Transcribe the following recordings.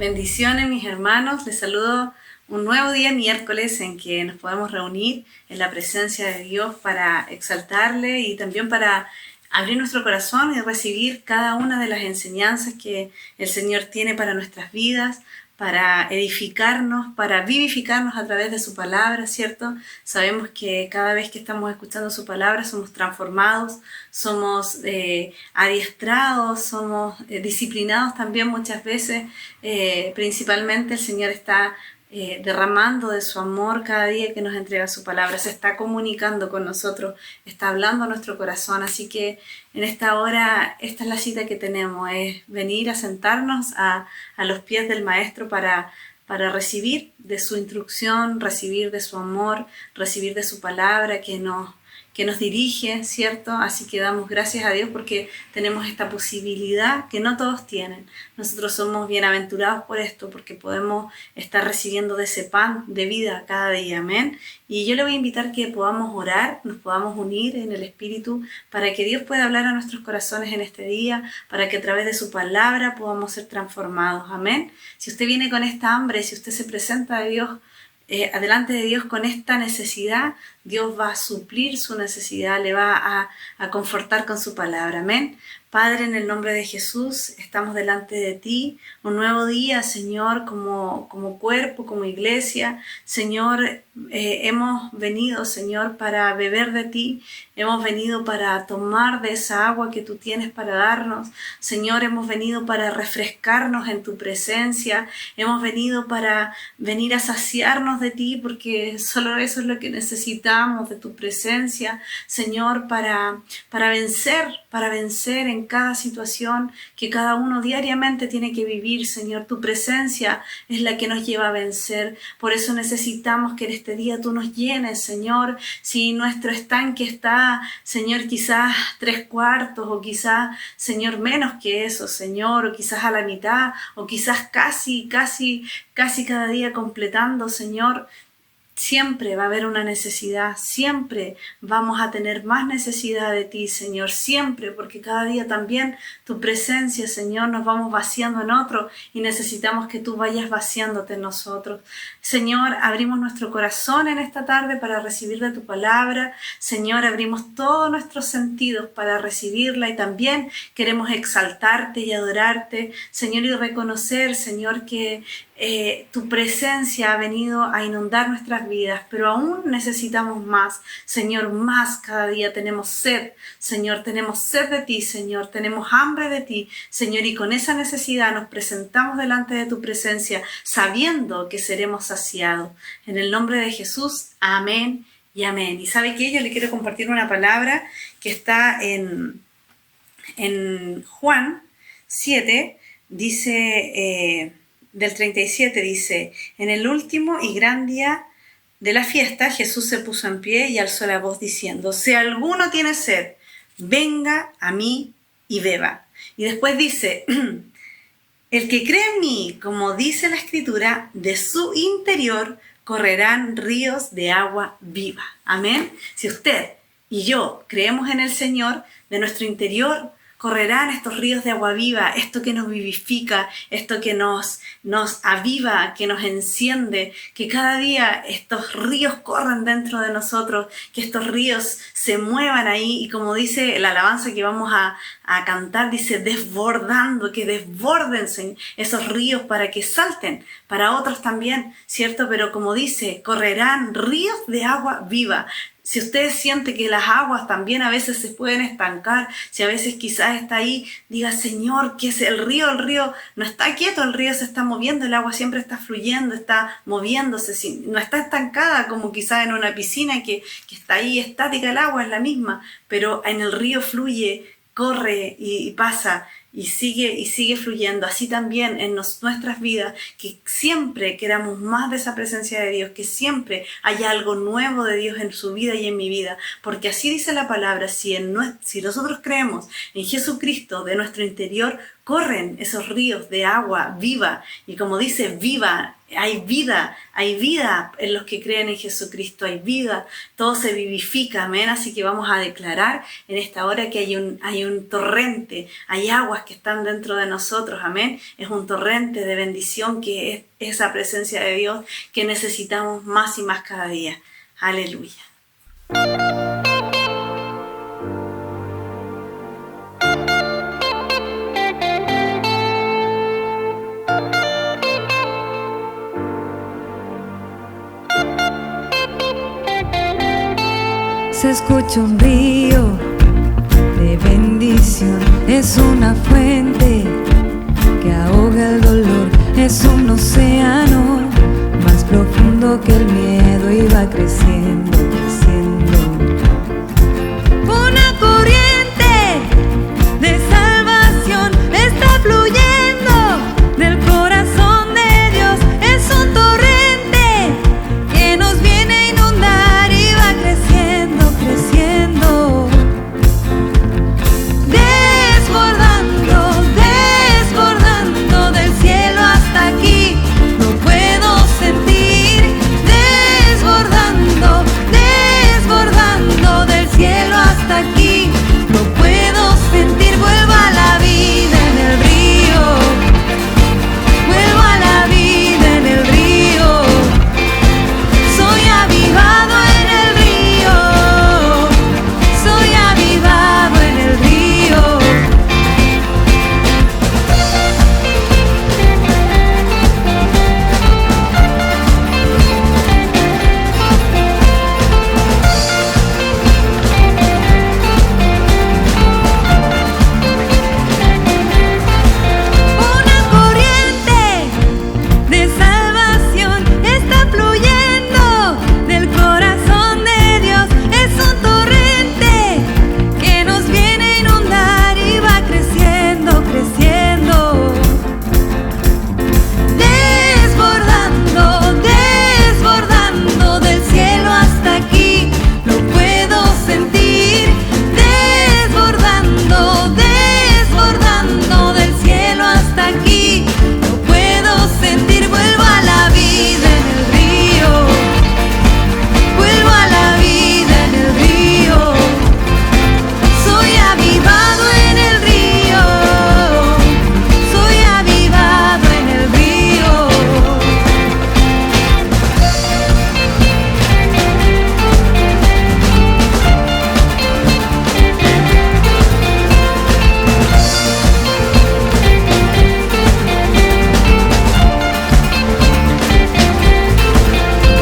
Bendiciones, mis hermanos. Les saludo un nuevo día miércoles en que nos podemos reunir en la presencia de Dios para exaltarle y también para abrir nuestro corazón y recibir cada una de las enseñanzas que el Señor tiene para nuestras vidas, para edificarnos, para vivificarnos a través de su palabra, ¿cierto? Sabemos que cada vez que estamos escuchando su palabra somos transformados, somos adiestrados, somos disciplinados también muchas veces. Principalmente el Señor está derramando de su amor cada día que nos entrega su palabra, se está comunicando con nosotros, está hablando a nuestro corazón, así que en esta hora esta es la cita que tenemos, es venir a sentarnos a los pies del Maestro para recibir de su instrucción, recibir de su amor, recibir de su palabra que nos dirige, ¿cierto? Así que damos gracias a Dios porque tenemos esta posibilidad que no todos tienen. Nosotros somos bienaventurados por esto, porque podemos estar recibiendo de ese pan de vida cada día, amén. Y yo le voy a invitar que podamos orar, nos podamos unir en el Espíritu para que Dios pueda hablar a nuestros corazones en este día, para que a través de su palabra podamos ser transformados, amén. Si usted viene con esta hambre, si usted se presenta a Dios, adelante de Dios con esta necesidad, Dios va a suplir su necesidad, le va a confortar con su palabra, amén. Padre, en el nombre de Jesús, estamos delante de ti, un nuevo día, Señor, como cuerpo, como iglesia. Señor, hemos venido, Señor, para beber de ti, hemos venido para tomar de esa agua que tú tienes para darnos. Señor, hemos venido para refrescarnos en tu presencia, hemos venido para venir a saciarnos de ti, porque solo eso es lo que necesitamos, de tu presencia, Señor, para vencer en cada situación que cada uno diariamente tiene que vivir, Señor. Tu presencia es la que nos lleva a vencer. Por eso necesitamos que en este día tú nos llenes, Señor. Si nuestro estanque está, Señor, quizás 3/4 o quizás, Señor, menos que eso, Señor, o quizás a la mitad, o quizás casi cada día completando, Señor. Siempre va a haber una necesidad, siempre vamos a tener más necesidad de ti, Señor, siempre, porque cada día también tu presencia, Señor, nos vamos vaciando en otro y necesitamos que tú vayas vaciándote en nosotros. Señor, abrimos nuestro corazón en esta tarde para recibir de tu palabra. Señor, abrimos todos nuestros sentidos para recibirla y también queremos exaltarte y adorarte, Señor, y reconocer, Señor, que tu presencia ha venido a inundar nuestras vidas, pero aún necesitamos más, Señor, más cada día. Tenemos sed, Señor, tenemos sed de ti, Señor, tenemos hambre de ti, Señor, y con esa necesidad nos presentamos delante de tu presencia, sabiendo que seremos saciados. En el nombre de Jesús, amén y amén. Y ¿sabe qué? Yo le quiero compartir una palabra que está en Juan 7, dice... del 37 dice: en el último y gran día de la fiesta, Jesús se puso en pie y alzó la voz diciendo: si alguno tiene sed, venga a mí y beba. Y después dice: el que cree en mí, como dice la Escritura, de su interior correrán ríos de agua viva. Amén. Si usted y yo creemos en el Señor, de nuestro interior correrán estos ríos de agua viva, esto que nos vivifica, esto que nos aviva, que nos enciende, que cada día estos ríos corran dentro de nosotros, que estos ríos se muevan ahí y como dice la alabanza que vamos a cantar, dice desbordando, que desborden esos ríos para que salten para otros también, ¿cierto? Pero como dice, correrán ríos de agua viva. Si usted siente que las aguas también a veces se pueden estancar, si a veces quizás está ahí, diga: Señor, ¿qué es el río? El río no está quieto, el río se está moviendo, el agua siempre está fluyendo, está moviéndose, no está estancada como quizás en una piscina que está ahí estática, el agua es la misma, pero en el río fluye, corre y pasa. Y sigue fluyendo. Así también en nuestras vidas, que siempre queramos más de esa presencia de Dios, que siempre haya algo nuevo de Dios en su vida y en mi vida, porque así dice la palabra: si nosotros creemos en Jesucristo, de nuestro interior corren esos ríos de agua viva, y como dice viva, Hay vida en los que creen en Jesucristo, hay vida, todo se vivifica, amén. Así que vamos a declarar en esta hora que hay un torrente, hay aguas que están dentro de nosotros, amén. Es un torrente de bendición que es esa presencia de Dios que necesitamos más y más cada día. Aleluya. Se escucha un río de bendición, es una fuente que ahoga el dolor, es un océano más profundo que el miedo y va creciendo, creciendo. Una corriente de salvación está fluyendo del corazón de Dios, es un torrente que nos viene a inundar y va creciendo, creciendo, desbordando, desbordando del cielo hasta aquí, lo puedo sentir, desbordando, desbordando del cielo hasta aquí, lo puedo sentir, vuelvo a la vida en el río, vuelvo a la vida en el río, soy avivado en el río, soy avivado en el río. Una corriente de salvación está fluyendo del corazón de Dios, es un torrente que nos viene a inundar y va creciendo, creciendo, desbordando, desbordando del cielo hasta aquí, lo puedo sentir, desbordando, desbordando del cielo hasta aquí, lo puedo sentir, vuelvo a la vida en el río, vuelvo a la vida en el río, soy avivado en el río, soy avivado en el río.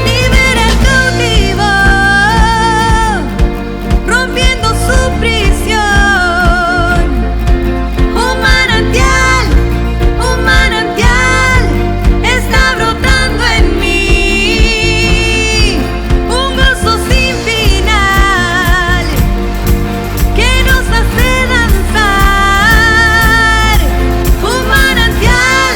Libera al cautivo, rompiendo su prisión. Un manantial está brotando en mí. Un gozo sin final que nos hace danzar. Un manantial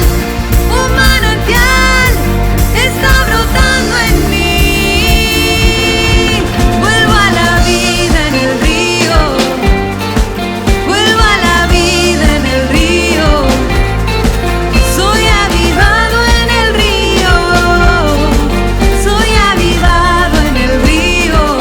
está brotando en mí. Vuelvo a la vida en el río, vuelvo a la vida en el río, soy avivado en el río, soy avivado en el río,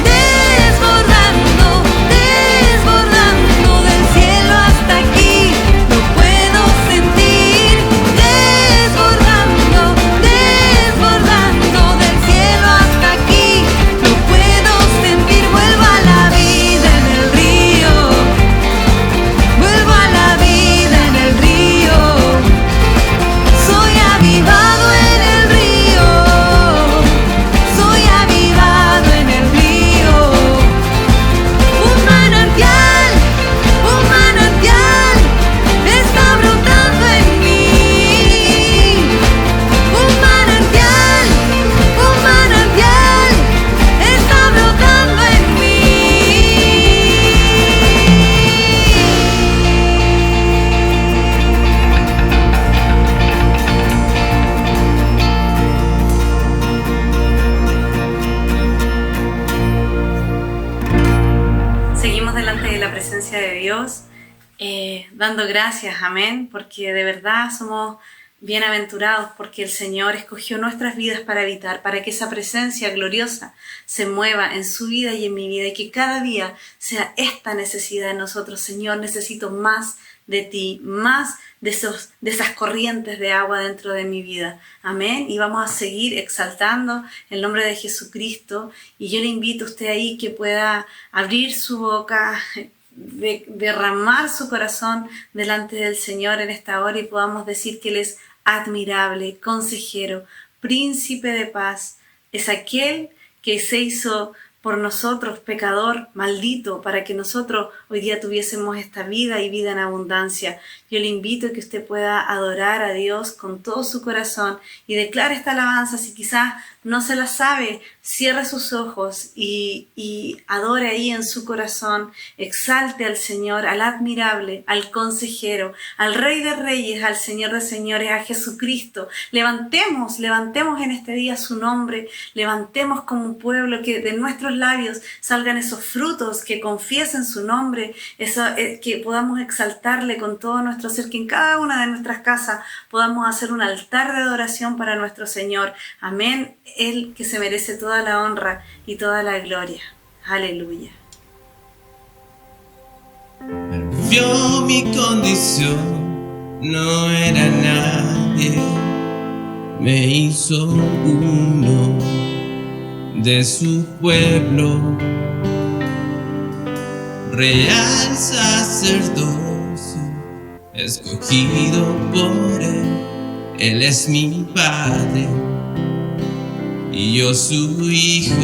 desbordando, desbordando del cielo hasta aquí, lo puedo sentir, desbordando, desbordando del cielo hasta aquí, lo puedo sentir, vuelvo a la vida en el río, vuelvo a la vida en el río, soy avivado en el río, soy avivado en el río. Un manantial está brotando en mí. Un manantial está brotando en mí. Seguimos delante de la presencia de Dios, dando gracias, amén, porque de verdad somos bienaventurados porque el Señor escogió nuestras vidas para habitar, para que esa presencia gloriosa se mueva en su vida y en mi vida, y que cada día sea esta necesidad en nosotros. Señor, necesito más de ti, más de esas corrientes de agua dentro de mi vida. Amén. Y vamos a seguir exaltando el nombre de Jesucristo. Y yo le invito a usted ahí que pueda abrir su boca, derramar su corazón delante del Señor en esta hora, y podamos decir que Él es admirable, consejero, príncipe de paz. Es aquel que se hizo por nosotros, pecador, maldito, para que nosotros hoy día tuviésemos esta vida y vida en abundancia. Yo le invito a que usted pueda adorar a Dios con todo su corazón y declare esta alabanza. Si quizás no se la sabe, cierre sus ojos y adore ahí en su corazón. Exalte al Señor, al admirable, al consejero, al Rey de Reyes, al Señor de Señores, a Jesucristo. Levantemos en este día su nombre. Levantemos como un pueblo, que de nuestros labios salgan esos frutos que confiesen su nombre, que podamos exaltarle con todo nuestro ser, que en cada una de nuestras casas podamos hacer un altar de adoración para nuestro Señor. Amén. Él que se merece toda la honra y toda la gloria. Aleluya. Vio mi condición, no era nadie, me hizo uno de su pueblo, real sacerdocio, escogido por Él es mi Padre y yo su Hijo.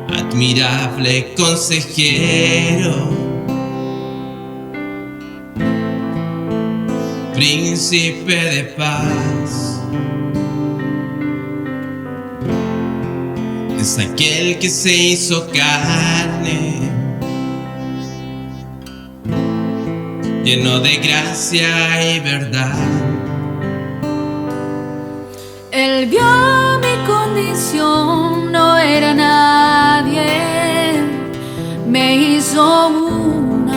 Admirable consejero, príncipe de paz, es aquel que se hizo carne, lleno de gracia y verdad. Él vio mi condición, no era nadie, me hizo uno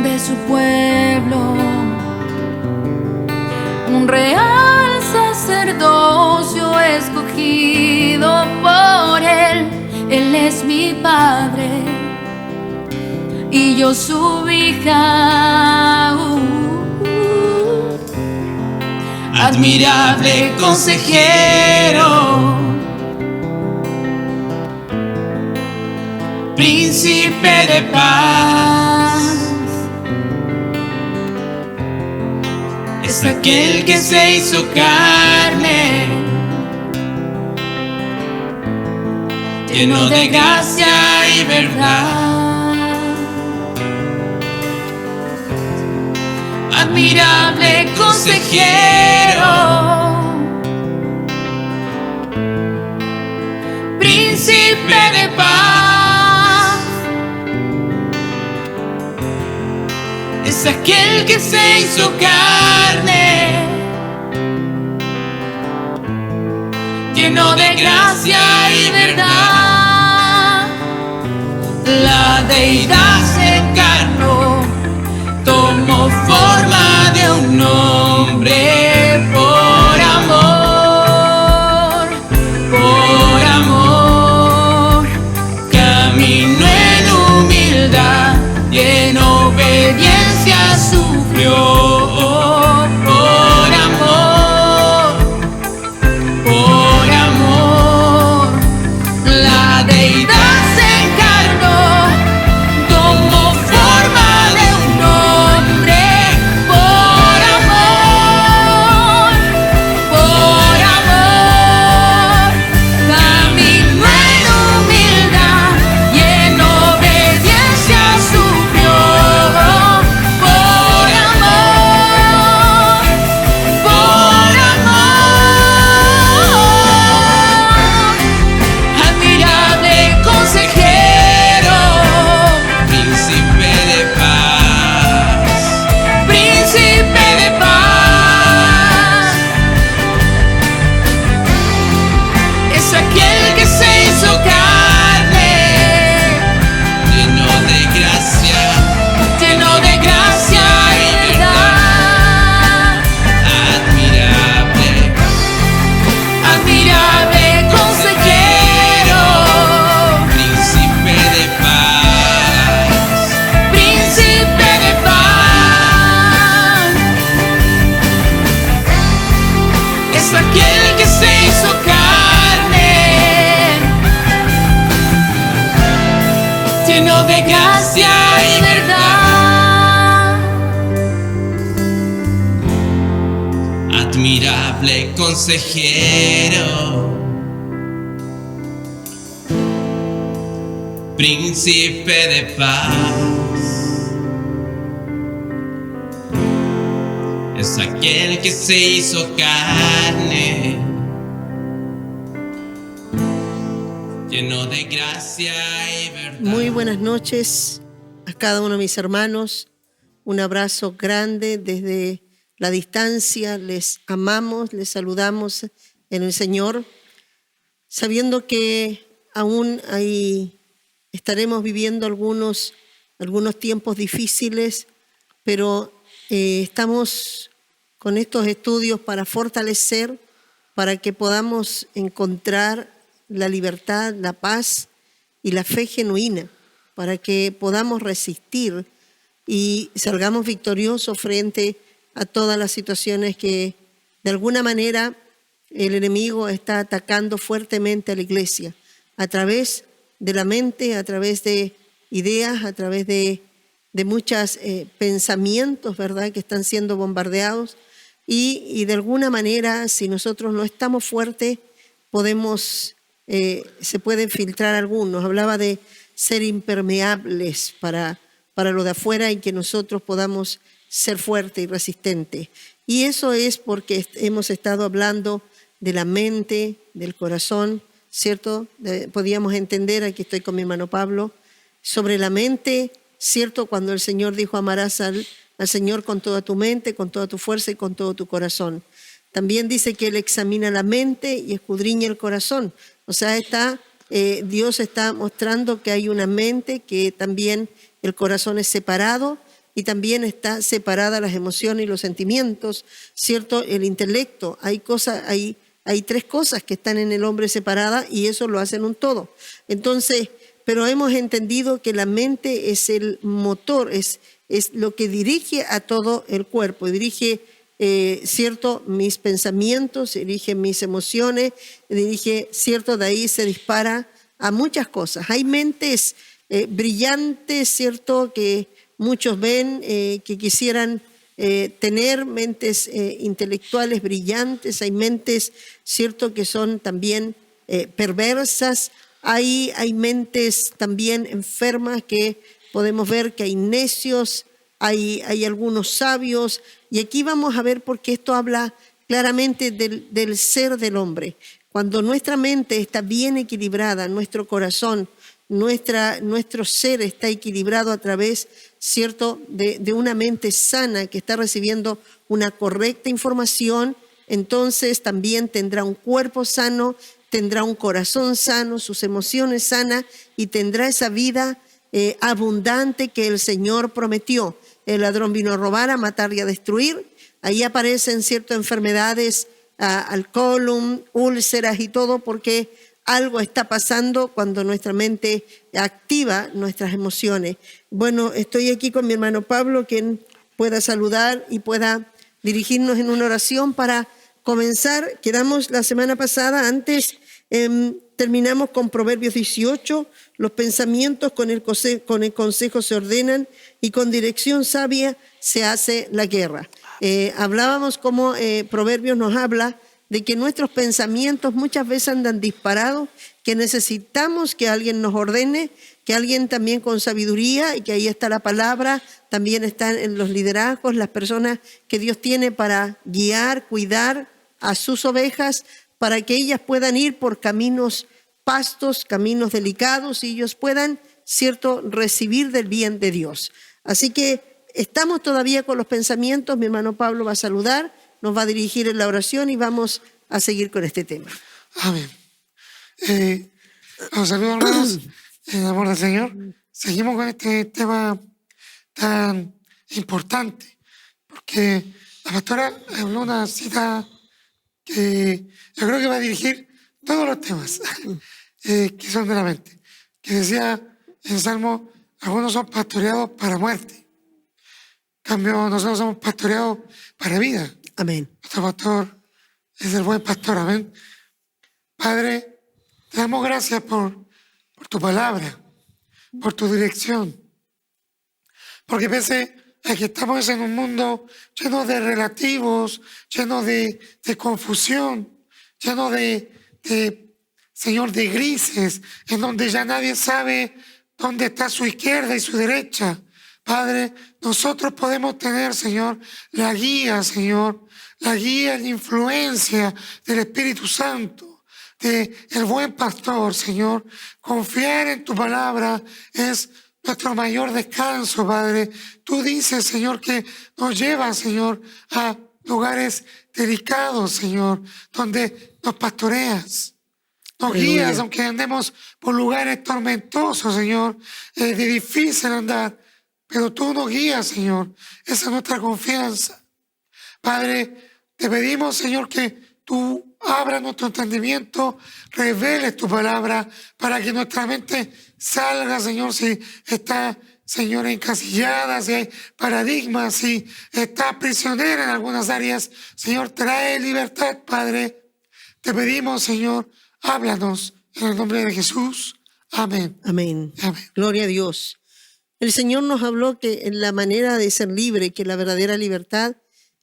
de su pueblo, un real sacerdocio escogido por Él. Él es mi Padre y yo su hija. Admirable consejero, príncipe de paz, es aquel que se hizo carne, lleno de gracia y verdad. Admirable consejero, príncipe de paz, es aquel que se hizo carne, lleno de gracia y verdad. La deidad se encarnó, tomó forma de un hombre por amor, caminó en humildad y en obediencia sufrió por amor, la deidad se encarnó, tomó aquel que se hizo carne, lleno de gracia y verdad. Admirable consejero, príncipe de paz, es aquel que se hizo carne, lleno de gracia y verdad. Muy buenas noches a cada uno de mis hermanos. Un abrazo grande desde la distancia. Les amamos, les saludamos en el Señor, sabiendo que aún estaremos viviendo algunos tiempos difíciles, pero estamos con estos estudios para fortalecer, para que podamos encontrar la libertad, la paz y la fe genuina, para que podamos resistir y salgamos victoriosos frente a todas las situaciones que de alguna manera el enemigo está atacando fuertemente a la iglesia, a través de la mente, a través de ideas, a través de muchos pensamientos, ¿verdad?, que están siendo bombardeados. Y de alguna manera, si nosotros no estamos fuertes, se pueden filtrar algunos. Hablaba de ser impermeables para lo de afuera y que nosotros podamos ser fuertes y resistentes. Y eso es porque hemos estado hablando de la mente, del corazón, ¿cierto? Podíamos entender, aquí estoy con mi hermano Pablo, sobre la mente, ¿cierto? Cuando el Señor dijo: amarás al Señor con toda tu mente, con toda tu fuerza y con todo tu corazón. También dice que Él examina la mente y escudriña el corazón. O sea, Dios está mostrando que hay una mente, que también el corazón es separado y también está separada las emociones y los sentimientos, ¿cierto? El intelecto. Hay tres cosas que están en el hombre separadas y eso lo hacen un todo. Entonces, pero hemos entendido que la mente es el motor, es lo que dirige a todo el cuerpo, dirige, ¿cierto?, mis pensamientos, dirige mis emociones, dirige, ¿cierto?, de ahí se dispara a muchas cosas. Hay mentes brillantes, ¿cierto?, que muchos ven, que quisieran tener mentes intelectuales brillantes. Hay mentes, ¿cierto?, que son también perversas. Hay mentes también enfermas que podemos ver que hay necios, hay algunos sabios, y aquí vamos a ver porque esto habla claramente del ser del hombre. Cuando nuestra mente está bien equilibrada, nuestro corazón, nuestro ser está equilibrado a través, ¿cierto?, de una mente sana que está recibiendo una correcta información, entonces también tendrá un cuerpo sano, tendrá un corazón sano, sus emociones sanas y tendrá esa vida abundante que el Señor prometió. El ladrón vino a robar, a matar y a destruir. Ahí aparecen ciertas enfermedades, alcohol, úlceras y todo, porque algo está pasando cuando nuestra mente activa nuestras emociones. Bueno, estoy aquí con mi hermano Pablo, quien pueda saludar y pueda dirigirnos en una oración para comenzar. Quedamos la semana pasada, terminamos con Proverbios 18, los pensamientos con el consejo se ordenan y con dirección sabia se hace la guerra. Hablábamos cómo Proverbios nos habla de que nuestros pensamientos muchas veces andan disparados, que necesitamos que alguien nos ordene, que alguien también con sabiduría, y que ahí está la palabra, también están en los liderazgos, las personas que Dios tiene para guiar, cuidar a sus ovejas, para que ellas puedan ir por caminos pastos, caminos delicados, y ellos puedan, ¿cierto?, recibir del bien de Dios. Así que estamos todavía con los pensamientos. Mi hermano Pablo va a saludar, nos va a dirigir en la oración y vamos a seguir con este tema. Amén. Los saludos, hermanos, en el amor del Señor. Seguimos con este tema tan importante, porque la pastora habló una cita que yo creo que va a dirigir todos los temas que son de la mente, que decía en Salmo: algunos son pastoreados para muerte, en cambio nosotros somos pastoreados para vida. Amén. Nuestro pastor es el buen pastor. Amén. Padre, te damos gracias por tu palabra, por tu dirección. Porque pese a que estamos en un mundo lleno de relativos, lleno de confusión, lleno Señor, de grises, en donde ya nadie sabe dónde está su izquierda y su derecha. Padre, nosotros podemos tener, Señor, la guía, Señor, la guía y la influencia del Espíritu Santo, del buen pastor, Señor. Confiar en tu palabra es nuestro mayor descanso, Padre. Tú dices, Señor, que nos llevas, Señor, a lugares delicados, Señor, donde nos pastoreas. Nos guías, aunque andemos por lugares tormentosos, Señor, de difícil andar, pero tú nos guías, Señor. Esa es nuestra confianza. Padre, te pedimos, Señor, que tú abras nuestro entendimiento, reveles tu palabra para que nuestra mente salga, Señor, si está, Señor, encasillada, si hay paradigmas, si está prisionera en algunas áreas. Señor, trae libertad, Padre. Te pedimos, Señor, háblanos en el nombre de Jesús. Amén. Amén. Amén. Gloria a Dios. El Señor nos habló que en la manera de ser libre, que la verdadera libertad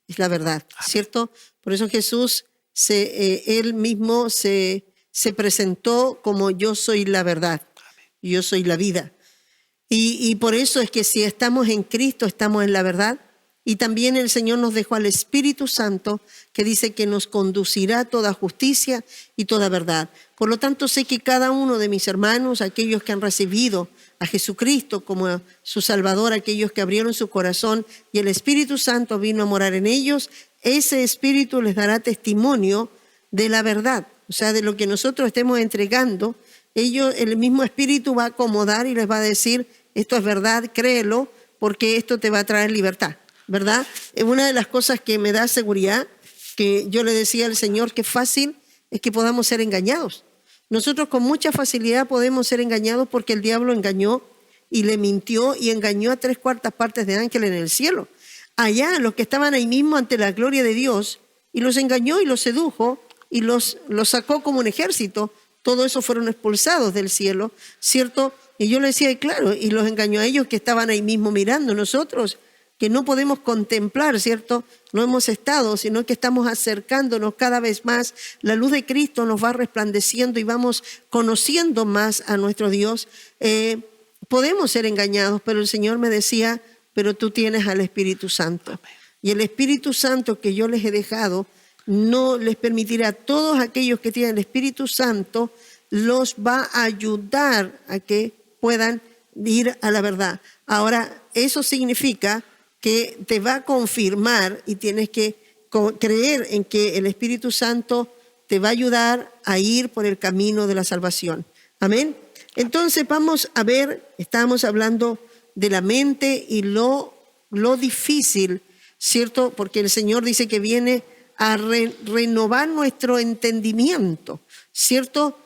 es la verdad, ¿cierto? Por eso Jesús, él mismo se presentó como yo soy la verdad, yo soy la vida. Y por eso es que si estamos en Cristo, estamos en la verdad. Y también el Señor nos dejó al Espíritu Santo, que dice que nos conducirá a toda justicia y toda verdad. Por lo tanto, sé que cada uno de mis hermanos, aquellos que han recibido a Jesucristo como su Salvador, aquellos que abrieron su corazón y el Espíritu Santo vino a morar en ellos, ese Espíritu les dará testimonio de la verdad. O sea, de lo que nosotros estemos entregando, el mismo Espíritu va a acomodar y les va a decir, esto es verdad, créelo, porque esto te va a traer libertad. ¿Verdad? Es una de las cosas que me da seguridad, que yo le decía al Señor que fácil es que podamos ser engañados. Nosotros con mucha facilidad podemos ser engañados porque el diablo engañó y le mintió y engañó a 3/4 partes de ángeles en el cielo. Allá los que estaban ahí mismo ante la gloria de Dios, y los engañó y los sedujo y los sacó como un ejército. Todo eso fueron expulsados del cielo, ¿cierto? Y yo le decía, claro, y los engañó a ellos que estaban ahí mismo mirando. Nosotros que no podemos contemplar, ¿cierto? No hemos estado, sino que estamos acercándonos cada vez más. La luz de Cristo nos va resplandeciendo y vamos conociendo más a nuestro Dios. Podemos ser engañados, pero el Señor me decía, pero tú tienes al Espíritu Santo. Y el Espíritu Santo que yo les he dejado no les permitirá a todos aquellos que tienen el Espíritu Santo, los va a ayudar a que puedan ir a la verdad. Ahora, eso significa que te va a confirmar y tienes que creer en que el Espíritu Santo te va a ayudar a ir por el camino de la salvación. Amén. Entonces vamos a ver, estamos hablando de la mente y lo difícil, ¿cierto? Porque el Señor dice que viene a renovar nuestro entendimiento, ¿cierto?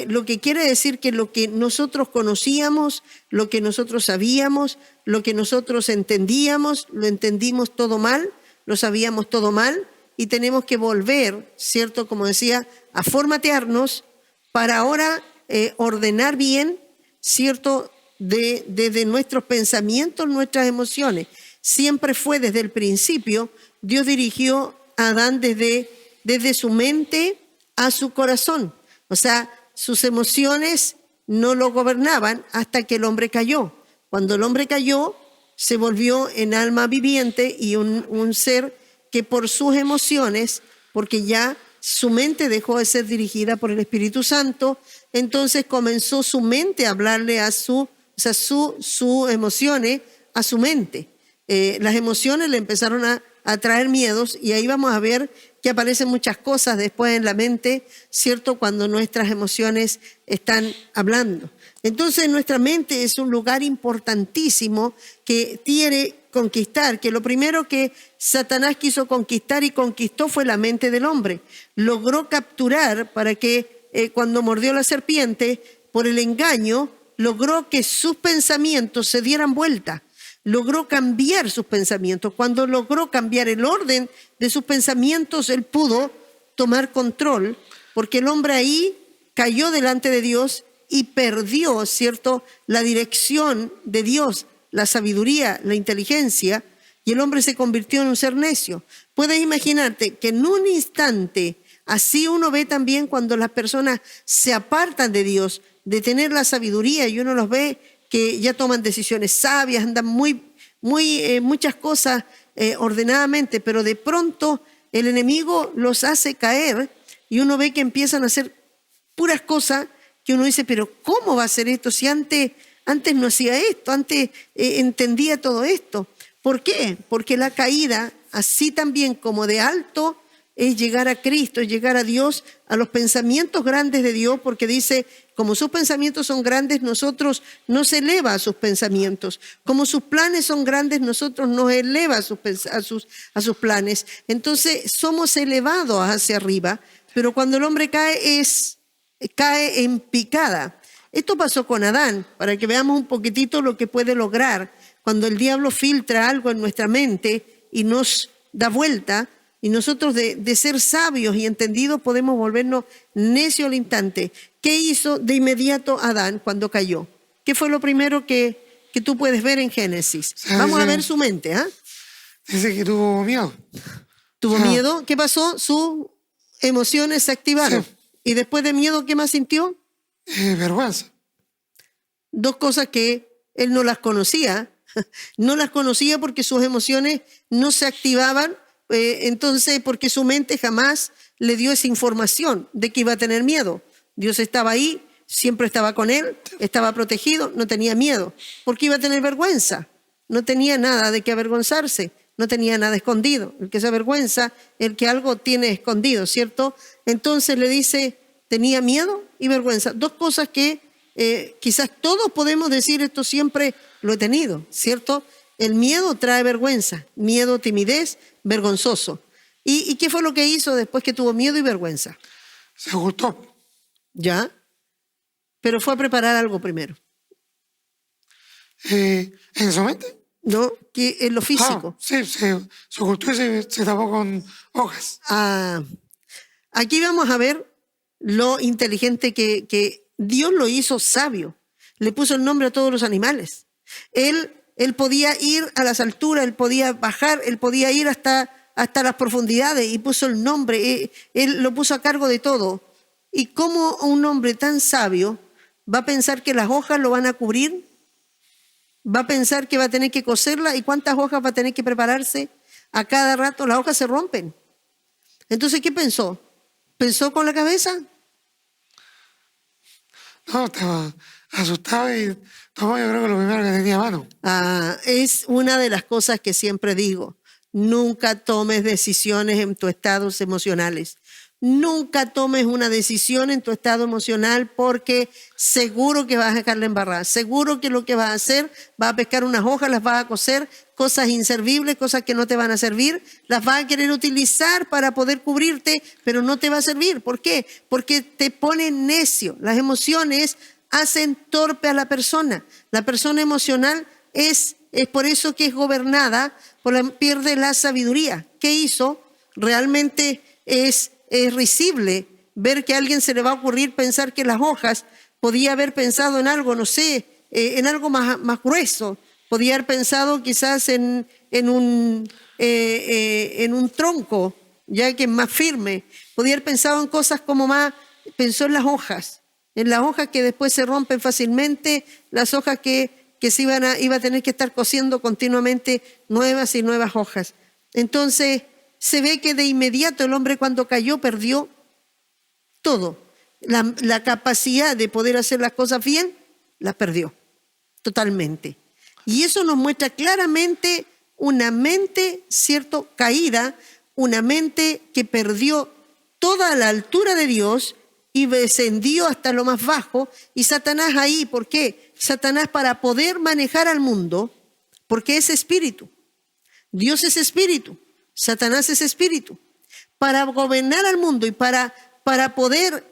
Lo que quiere decir que lo que nosotros conocíamos, lo que nosotros sabíamos, lo que nosotros entendíamos, lo entendimos todo mal, lo sabíamos todo mal y tenemos que volver, ¿cierto? Como decía, a formatearnos para ahora ordenar bien, ¿cierto? Desde nuestros pensamientos, nuestras emociones. Siempre fue desde el principio, Dios dirigió a Adán desde su mente a su corazón. O sea, sus emociones no lo gobernaban hasta que el hombre cayó. Cuando el hombre cayó, se volvió en alma viviente y un ser que por sus emociones, porque ya su mente dejó de ser dirigida por el Espíritu Santo, entonces comenzó su mente a hablarle a sus emociones a su mente. Las emociones le empezaron a traer miedos y ahí vamos a ver que aparecen muchas cosas después en la mente, ¿cierto? Cuando nuestras emociones están hablando. Entonces nuestra mente es un lugar importantísimo que quiere conquistar, que lo primero que Satanás quiso conquistar y conquistó fue la mente del hombre. Logró capturar para que cuando mordió la serpiente, por el engaño, logró que sus pensamientos se dieran vuelta. Logró cambiar sus pensamientos. Cuando logró cambiar el orden de sus pensamientos, él pudo tomar control, porque el hombre ahí cayó delante de Dios y perdió, ¿cierto?, la dirección de Dios, la sabiduría, la inteligencia, y el hombre se convirtió en un ser necio. Puedes imaginarte que en un instante, así uno ve también cuando las personas se apartan de Dios, de tener la sabiduría, y uno los ve que ya toman decisiones sabias, andan muchas cosas ordenadamente, pero de pronto el enemigo los hace caer y uno ve que empiezan a hacer puras cosas que uno dice, pero ¿cómo va a ser esto si antes no hacía esto, antes entendía todo esto? ¿Por qué? Porque la caída, así también como de alto, es llegar a Cristo, es llegar a Dios, a los pensamientos grandes de Dios, porque dice, como sus pensamientos son grandes, nosotros nos eleva a sus pensamientos. Como sus planes son grandes, nosotros nos eleva a sus planes. Entonces somos elevados hacia arriba, pero cuando el hombre cae en picada. Esto pasó con Adán, para que veamos un poquitito lo que puede lograr cuando el diablo filtra algo en nuestra mente y nos da vuelta. Y nosotros de ser sabios y entendidos podemos volvernos necios al instante. ¿Qué hizo de inmediato Adán cuando cayó? ¿Qué fue lo primero que tú puedes ver en Génesis? Vamos a ver su mente. Dice que tuvo miedo. ¿Tuvo miedo? ¿Qué pasó? Sus emociones se activaron. Sí. Y después de miedo, ¿qué más sintió? Vergüenza. Dos cosas que él no las conocía. No las conocía porque sus emociones no se activaban. Entonces, porque su mente jamás le dio esa información de que iba a tener miedo. Dios estaba ahí, siempre estaba con él, estaba protegido, no tenía miedo. ¿Por qué iba a tener vergüenza? No tenía nada de qué avergonzarse, no tenía nada escondido. El que se avergüenza, el que algo tiene escondido, ¿cierto? Entonces le dice, tenía miedo y vergüenza. Dos cosas que quizás todos podemos decir, esto siempre lo he tenido, ¿cierto? El miedo trae vergüenza, miedo, timidez, vergonzoso. ¿Y qué fue lo que hizo después que tuvo miedo y vergüenza? Se ocultó. ¿Ya? Pero fue a preparar algo primero. ¿En su mente? ¿No? Que en lo físico. Sí, se ocultó y se tapó con hojas. Aquí vamos a ver lo inteligente que Dios lo hizo sabio. Le puso el nombre a todos los animales. Él podía ir a las alturas, él podía bajar, él podía ir hasta las profundidades y puso el nombre, él lo puso a cargo de todo. ¿Y cómo un hombre tan sabio va a pensar que las hojas lo van a cubrir? ¿Va a pensar que va a tener que coserlas? ¿Y cuántas hojas va a tener que prepararse? A cada rato las hojas se rompen. Entonces, ¿qué pensó? ¿Pensó con la cabeza? No, estaba asustado y tomó, yo creo que lo primero que tenía a mano. Es una de las cosas que siempre digo. Nunca tomes decisiones en tus estados emocionales. Nunca tomes una decisión en tu estado emocional porque seguro que vas a dejarla embarrada. Seguro que lo que vas a hacer, vas a pescar unas hojas, las vas a coser, cosas inservibles, cosas que no te van a servir, las vas a querer utilizar para poder cubrirte, pero no te va a servir. ¿Por qué? Porque te pone necio. Las emociones hacen torpe a la persona. La persona emocional es por eso que es gobernada, pierde la sabiduría. ¿Qué hizo? Realmente es risible ver que a alguien se le va a ocurrir pensar que las hojas, podía haber pensado en algo, no sé, en algo más grueso, podía haber pensado quizás en un tronco, ya que es más firme, podía haber pensado en cosas como pensó en las hojas que después se rompen fácilmente, las hojas que se iba a tener que estar cosiendo continuamente nuevas y nuevas hojas. Entonces, se ve que de inmediato el hombre cuando cayó perdió todo. La capacidad de poder hacer las cosas bien, las perdió totalmente. Y eso nos muestra claramente una mente, ¿cierto?, caída, una mente que perdió toda la altura de Dios y descendió hasta lo más bajo. Y Satanás ahí, ¿por qué? Satanás, para poder manejar al mundo, porque es espíritu. Dios es espíritu. Satanás es espíritu. Para gobernar al mundo y para poder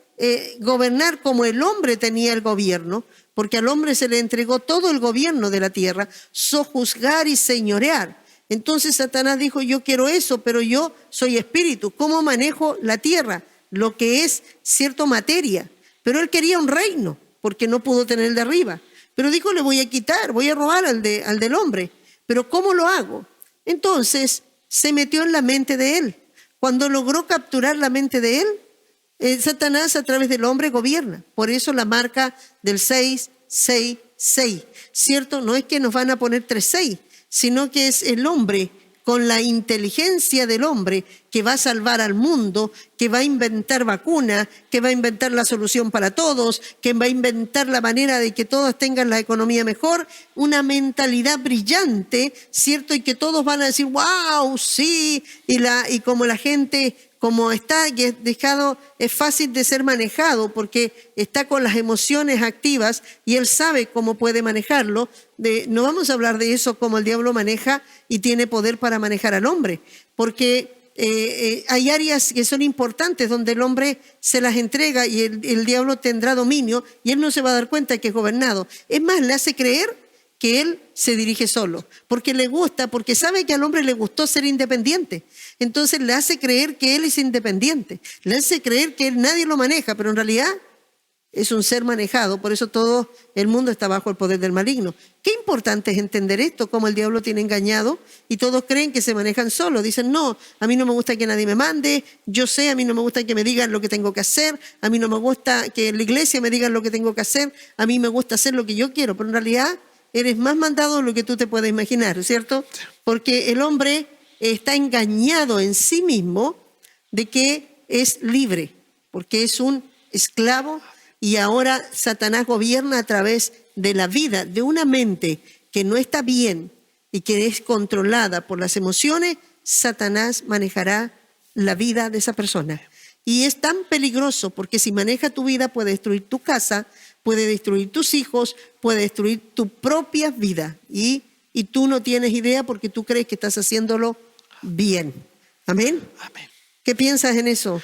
gobernar como el hombre tenía el gobierno, porque al hombre se le entregó todo el gobierno de la tierra, sojuzgar y señorear. Entonces Satanás dijo, yo quiero eso, pero yo soy espíritu. ¿Cómo manejo la tierra? Lo que es, cierto, materia. Pero él quería un reino, porque no pudo tener el de arriba. Pero dijo, le voy a quitar, voy a robar al del hombre. Pero ¿cómo lo hago? Entonces se metió en la mente de él. Cuando logró capturar la mente de él, Satanás a través del hombre gobierna. Por eso la marca del 666, ¿cierto? No es que nos van a poner 36, sino que es el hombre con la inteligencia del hombre que va a salvar al mundo, que va a inventar vacuna, que va a inventar la solución para todos, que va a inventar la manera de que todos tengan la economía mejor, una mentalidad brillante, ¿cierto? Y que todos van a decir, wow, sí, y como la gente, como está dejado, es fácil de ser manejado porque está con las emociones activas y él sabe cómo puede manejarlo. No vamos a hablar de eso, como el diablo maneja y tiene poder para manejar al hombre, porque hay áreas que son importantes donde el hombre se las entrega y el diablo tendrá dominio y él no se va a dar cuenta que es gobernado. Es más, le hace creer que él se dirige solo, porque le gusta, porque sabe que al hombre le gustó ser independiente. Entonces le hace creer que él es independiente, le hace creer que nadie lo maneja, pero en realidad es un ser manejado. Por eso todo el mundo está bajo el poder del maligno. Qué importante es entender esto, cómo el diablo tiene engañado y todos creen que se manejan solos. Dicen, no, a mí no me gusta que nadie me mande, yo sé, a mí no me gusta que me digan lo que tengo que hacer, a mí no me gusta que en la iglesia me digan lo que tengo que hacer, a mí me gusta hacer lo que yo quiero, pero en realidad eres más mandado de lo que tú te puedes imaginar, ¿cierto? Porque el hombre está engañado en sí mismo de que es libre, porque es un esclavo. Y ahora Satanás gobierna a través de la vida, de una mente que no está bien y que es controlada por las emociones. Satanás manejará la vida de esa persona. Y es tan peligroso porque si maneja tu vida puede destruir tu casa, puede destruir tus hijos, puede destruir tu propia vida. Y tú no tienes idea porque tú crees que estás haciéndolo bien. ¿Amén? Amén. ¿Qué piensas en eso,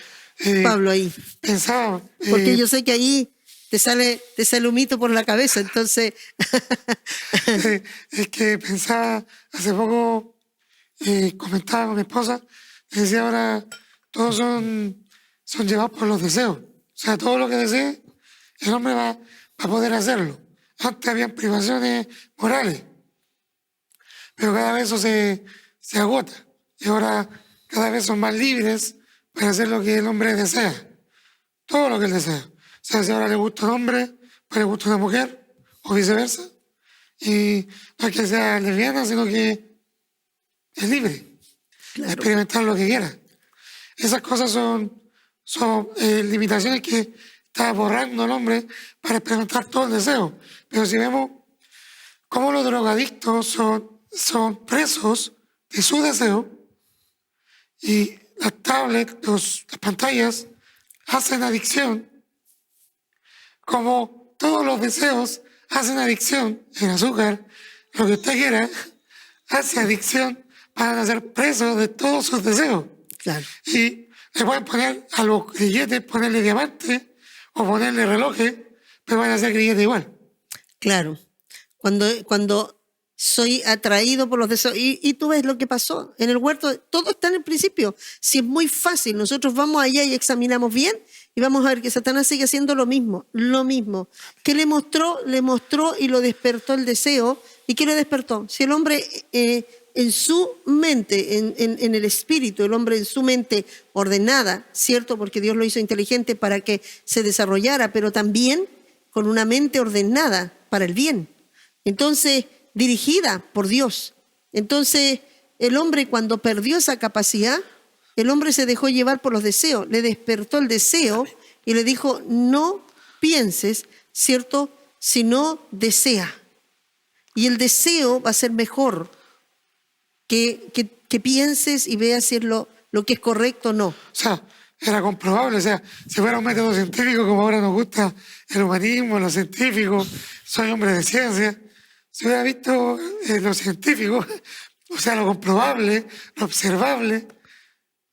Pablo, ahí? Pensaba. Porque yo sé que ahí te sale un mito por la cabeza, entonces. Es que pensaba, hace poco comentaba con mi esposa, que decía ahora, todos son llevados por los deseos. O sea, todo lo que desee, el hombre va a poder hacerlo. Antes habían privaciones morales, pero cada vez eso se agota. Y ahora cada vez son más libres para hacer lo que el hombre desea. Todo lo que él desea. O sea, si ahora le gusta un hombre, pues le gusta una mujer, o viceversa. Y no es que sea lesbiana, sino que es libre. Claro. Experimentar lo que quiera. Esas cosas son limitaciones que está borrando el hombre para experimentar todo el deseo. Pero si vemos cómo los drogadictos son presos de su deseo, y las tablets, las pantallas hacen adicción, como todos los deseos hacen adicción, el azúcar, lo que usted quiera, hace adicción para ser presos de todos sus deseos. Claro. Y le pueden poner a los grilletes, ponerle diamantes o ponerle relojes, pero van a ser grilletes igual. Claro. Cuando soy atraído por los deseos. Y tú ves lo que pasó en el huerto. Todo está en el principio. Si es muy fácil, nosotros vamos allá y examinamos bien y vamos a ver que Satanás sigue haciendo lo mismo. ¿Qué le mostró? Le mostró y lo despertó el deseo. ¿Y qué le despertó? Si el hombre en su mente, en el espíritu, el hombre en su mente ordenada, ¿cierto? Porque Dios lo hizo inteligente para que se desarrollara, pero también con una mente ordenada para el bien. Entonces, dirigida por Dios. Entonces, el hombre cuando perdió esa capacidad, el hombre se dejó llevar por los deseos, le despertó el deseo y le dijo, no pienses, ¿cierto? Sino desea. Y el deseo va a ser mejor que pienses y veas si es lo que es correcto o no. O sea, era comprobable, o sea, si fuera un método científico como ahora nos gusta el humanismo, los científicos, soy hombre de ciencia, si hubiera visto lo científico, o sea, lo comprobable, lo observable,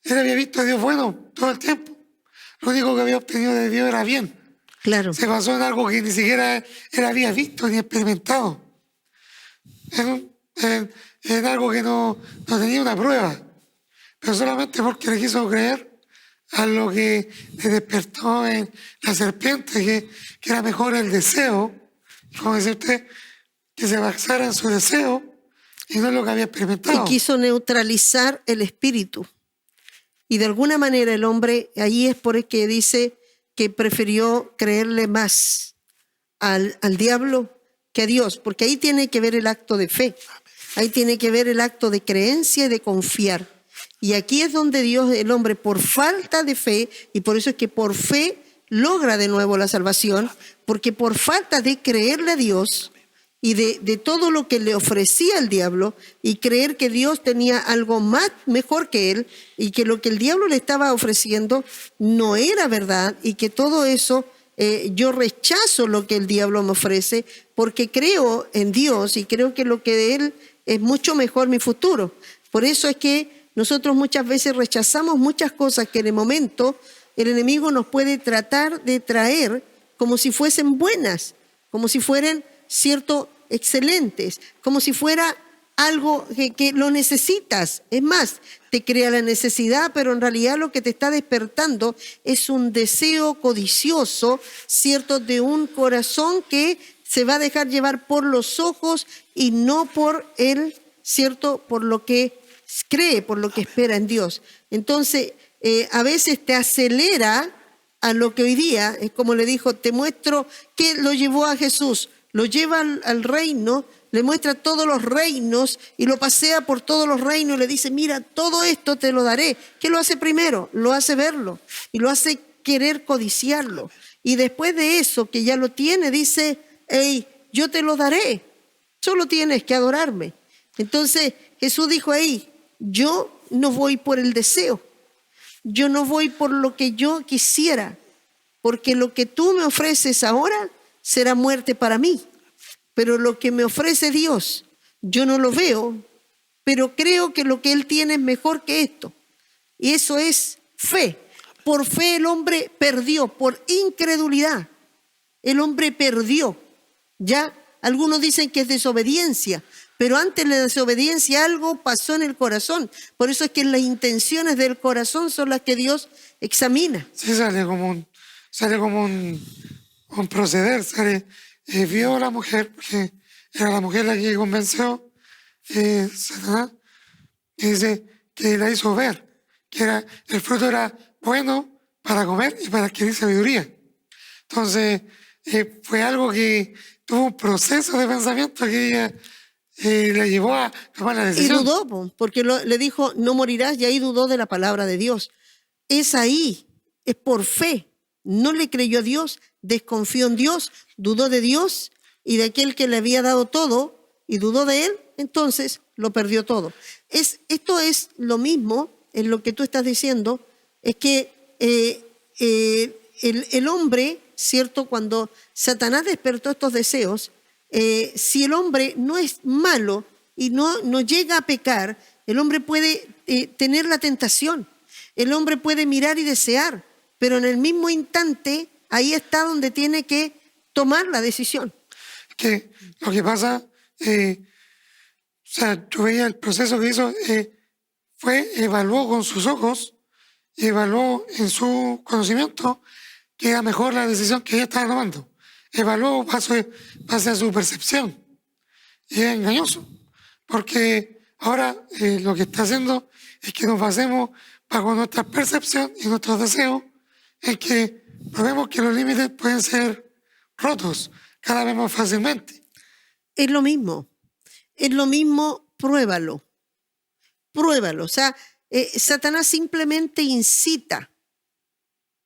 él había visto a Dios bueno todo el tiempo. Lo único que había obtenido de Dios era bien. Claro. Se basó en algo que ni siquiera él había visto ni experimentado. En en algo que no tenía una prueba, pero solamente porque le quiso creer a lo que le despertó en la serpiente, que era mejor el deseo, como dice usted, que se basara en su deseo y no en lo que había experimentado. Y quiso neutralizar el espíritu. Y de alguna manera el hombre, ahí es por el que dice que prefirió creerle más al diablo que a Dios, porque ahí tiene que ver el acto de fe, ahí tiene que ver el acto de creencia y de confiar. Y aquí es donde Dios, el hombre, por falta de fe, y por eso es que por fe logra de nuevo la salvación, porque por falta de creerle a Dios y de todo lo que le ofrecía el diablo, y creer que Dios tenía algo más mejor que él, y que lo que el diablo le estaba ofreciendo no era verdad, y que todo eso, yo rechazo lo que el diablo me ofrece, porque creo en Dios y creo que lo que de él es mucho mejor mi futuro. Por eso es que nosotros muchas veces rechazamos muchas cosas que en el momento el enemigo nos puede tratar de traer como si fuesen buenas, como si fueran, cierto, excelentes, como si fuera algo que lo necesitas. Es más, te crea la necesidad, pero en realidad lo que te está despertando es un deseo codicioso, cierto, de un corazón que se va a dejar llevar por los ojos y no por él, cierto, por lo que cree, por lo que espera en Dios. Entonces, a veces te acelera a lo que hoy día, es como le dijo, te muestro qué lo llevó a Jesús, lo lleva al reino, le muestra todos los reinos y lo pasea por todos los reinos y le dice, mira, todo esto te lo daré. ¿Qué lo hace primero? Lo hace verlo y lo hace querer codiciarlo. Y después de eso, que ya lo tiene, dice, hey, yo te lo daré, solo tienes que adorarme. Entonces Jesús dijo, hey, yo no voy por el deseo, yo no voy por lo que yo quisiera, porque lo que tú me ofreces ahora será muerte para mí, pero lo que me ofrece Dios, yo no lo veo, pero creo que lo que Él tiene es mejor que esto. Y eso es fe. Por fe el hombre perdió, por incredulidad el hombre perdió. Ya algunos dicen que es desobediencia, pero antes de la desobediencia algo pasó en el corazón. Por eso es que las intenciones del corazón son las que Dios examina. Sí, sale como un proceder, vio a la mujer, porque era la mujer la que convenció Satanás, y dice que la hizo ver que el fruto era bueno para comer y para adquirir sabiduría. Entonces, fue algo que tuvo un proceso de pensamiento que ella le llevó a tomar la decisión. Y dudó, porque le dijo, no morirás, y ahí dudó de la palabra de Dios. Es ahí, es por fe. No le creyó a Dios, desconfió en Dios, dudó de Dios y de aquel que le había dado todo, y dudó de él, entonces lo perdió todo. Esto es lo mismo en lo que tú estás diciendo, es que el hombre, ¿cierto? Cuando Satanás despertó estos deseos, si el hombre no es malo y no llega a pecar, el hombre puede tener la tentación, el hombre puede mirar y desear, pero en el mismo instante, ahí está donde tiene que tomar la decisión. Que lo que pasa, yo veía el proceso que hizo, evaluó con sus ojos, evaluó en su conocimiento que era mejor la decisión que ella estaba tomando. Evaluó base a su percepción. Y es engañoso, porque ahora lo que está haciendo es que nos basemos bajo nuestra percepción y nuestros deseos, en que vemos que los límites pueden ser rotos cada vez más fácilmente. Es lo mismo, pruébalo. O sea, Satanás simplemente incita.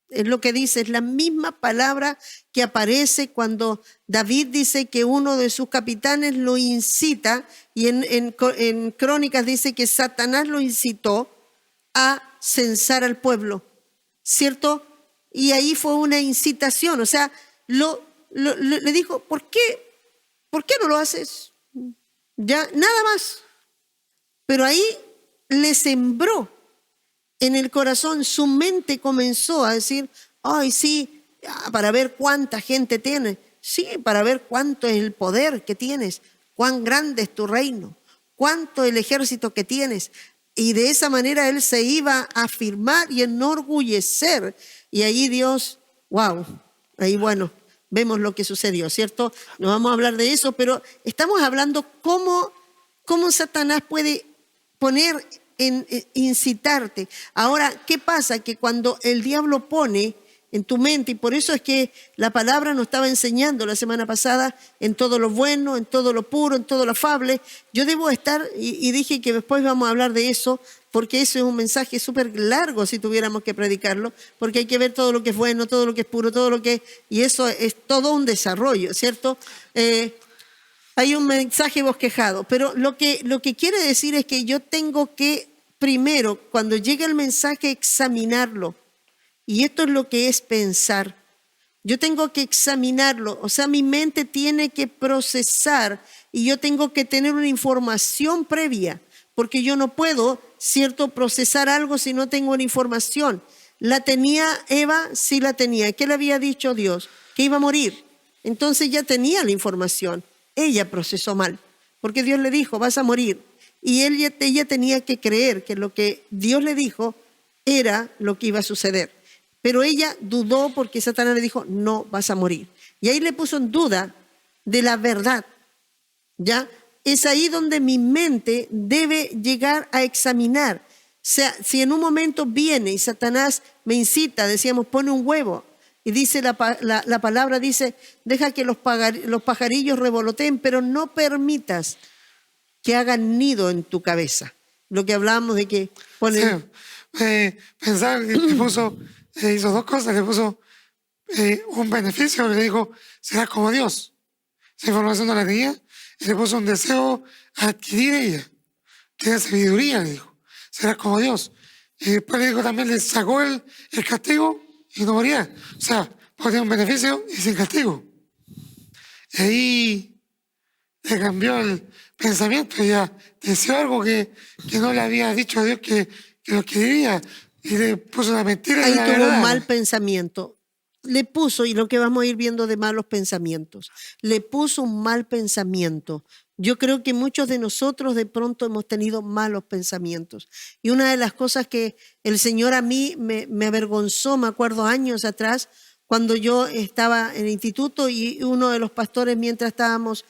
Es lo que dice, es la misma palabra que aparece cuando David dice que uno de sus capitanes lo incita, y en Crónicas dice que Satanás lo incitó a censar al pueblo, ¿cierto? Y ahí fue una incitación, o sea, le dijo, ¿por qué no lo haces? Ya, nada más. Pero ahí le sembró en el corazón, su mente comenzó a decir, ay, sí, para ver cuánta gente tiene, sí, para ver cuánto es el poder que tienes, cuán grande es tu reino, cuánto el ejército que tienes. Y de esa manera él se iba a afirmar y enorgullecer. Y ahí Dios, wow, ahí bueno, vemos lo que sucedió, ¿cierto? No vamos a hablar de eso, pero estamos hablando cómo Satanás puede poner incitarte. Ahora, ¿qué pasa? Que cuando el diablo pone en tu mente, y por eso es que la palabra nos estaba enseñando la semana pasada en todo lo bueno, en todo lo puro, en todo lo afable. Yo debo estar, y dije que después vamos a hablar de eso, porque eso es un mensaje súper largo si tuviéramos que predicarlo, porque hay que ver todo lo que es bueno, todo lo que es puro, todo lo que... Y eso es todo un desarrollo, ¿cierto? Hay un mensaje bosquejado, pero lo que quiere decir es que yo tengo que primero, cuando llegue el mensaje, examinarlo. Y esto es lo que es pensar. Yo tengo que examinarlo, o sea, mi mente tiene que procesar y yo tengo que tener una información previa, porque yo no puedo, ¿cierto?, procesar algo si no tengo una información. ¿La tenía Eva? Sí la tenía. ¿Qué le había dicho Dios? Que iba a morir. Entonces ya tenía la información. Ella procesó mal, porque Dios le dijo, vas a morir. Y ella tenía que creer que lo que Dios le dijo era lo que iba a suceder. Pero ella dudó porque Satanás le dijo, no vas a morir. Y ahí le puso en duda de la verdad. ¿Ya? Es ahí donde mi mente debe llegar a examinar. O sea, si en un momento viene y Satanás me incita, decíamos, pone un huevo. Y dice la palabra, dice, deja que los pajarillos revoloteen, pero no permitas que hagan nido en tu cabeza. Lo que hablábamos de que ponen... Sí, pensar que le puso, hizo dos cosas, le puso un beneficio, le dijo, serás como Dios. Esa información no la tenía, y le puso un deseo a adquirir ella. Tiene sabiduría, le dijo, serás como Dios. Y después le dijo también, le sacó el castigo y no moría. O sea, porque tiene un beneficio y sin castigo. Y ahí le cambió el pensamiento, ya deseó algo que no le había dicho a Dios que lo quería, y le puso una mentira. Ahí y la tuvo verdad. un mal pensamiento. Le puso, y lo que vamos a ir viendo de malos pensamientos, le puso un mal pensamiento. Yo creo que muchos de nosotros de pronto hemos tenido malos pensamientos. Y una de las cosas que el Señor a mí me avergonzó, me acuerdo años atrás, cuando yo estaba en el instituto y uno de los pastores, mientras estábamos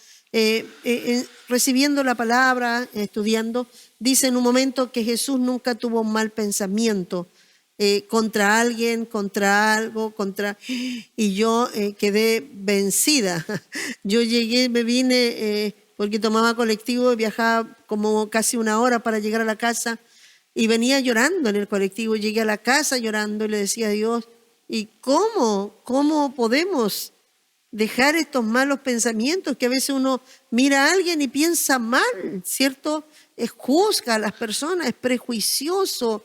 recibiendo la palabra, estudiando, dice en un momento que Jesús nunca tuvo un mal pensamiento contra alguien, contra algo, y yo quedé vencida. Yo llegué, me vine porque tomaba colectivo y viajaba como casi una hora para llegar a la casa y venía llorando en el colectivo. Llegué a la casa llorando y le decía a Dios, ¿y cómo podemos dejar estos malos pensamientos? Que a veces uno mira a alguien y piensa mal, ¿cierto? Juzga a las personas, es prejuicioso,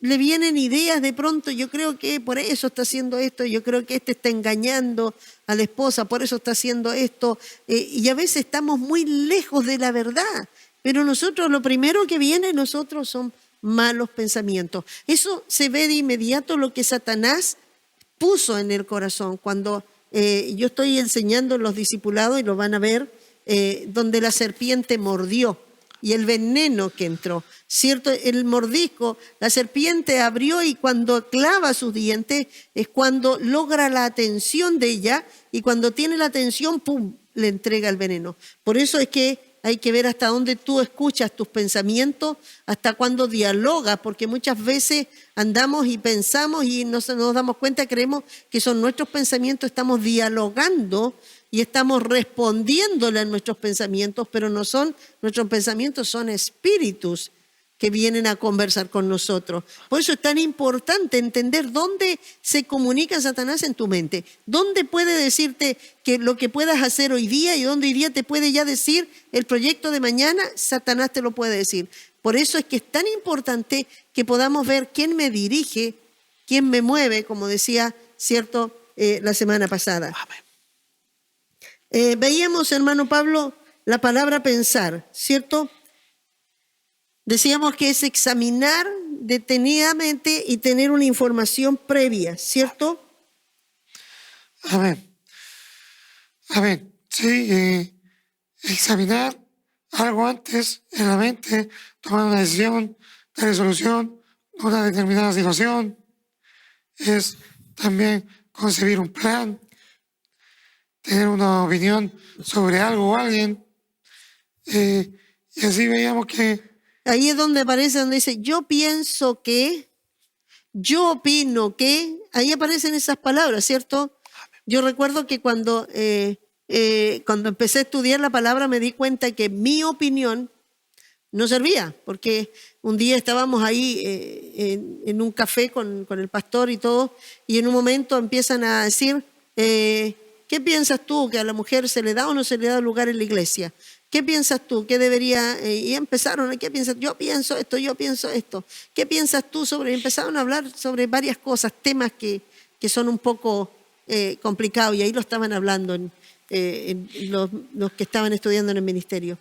le vienen ideas de pronto, yo creo que por eso está haciendo esto, yo creo que este está engañando a la esposa, por eso está haciendo esto, y a veces estamos muy lejos de la verdad, pero nosotros lo primero que viene a nosotros son malos pensamientos. Eso se ve de inmediato lo que Satanás puso en el corazón. Cuando yo estoy enseñando en los discipulados, y lo van a ver, donde la serpiente mordió y el veneno que entró, ¿cierto? El mordisco, la serpiente abrió y cuando clava sus dientes es cuando logra la atención de ella y cuando tiene la atención, ¡pum!, le entrega el veneno. Por eso es que hay que ver hasta dónde tú escuchas tus pensamientos, hasta cuándo dialogas, porque muchas veces andamos y pensamos y no nos damos cuenta, creemos que son nuestros pensamientos, estamos dialogando y estamos respondiéndole a nuestros pensamientos, pero no son, nuestros pensamientos son espíritus que vienen a conversar con nosotros. Por eso es tan importante entender dónde se comunica Satanás en tu mente, dónde puede decirte que lo que puedas hacer hoy día y dónde hoy día te puede ya decir el proyecto de mañana, Satanás te lo puede decir. Por eso es que es tan importante que podamos ver quién me dirige, quién me mueve, como decía, ¿cierto?, la semana pasada. Veíamos, hermano Pablo, la palabra pensar, ¿cierto? Decíamos que es examinar detenidamente y tener una información previa, ¿cierto? Amén. Sí, examinar algo antes en la mente, tomar una decisión de resolución de una determinada situación. Es también concebir un plan, tener una opinión sobre algo o alguien. Y así veíamos que Ahí es donde aparece, donde dice, yo pienso que, yo opino que, ahí aparecen esas palabras, ¿cierto? Yo recuerdo que cuando empecé a estudiar la palabra me di cuenta que mi opinión no servía, porque un día estábamos ahí en un café con el pastor y todo, y en un momento empiezan a decir, ¿qué piensas tú que a la mujer se le da o no se le da lugar en la iglesia? ¿Qué piensas tú? ¿Qué debería? Y empezaron, ¿qué piensas? Yo pienso esto. ¿Qué piensas tú sobre? Empezaron a hablar sobre varias cosas, temas que son un poco complicados, y ahí lo estaban hablando los que estaban estudiando en el ministerio.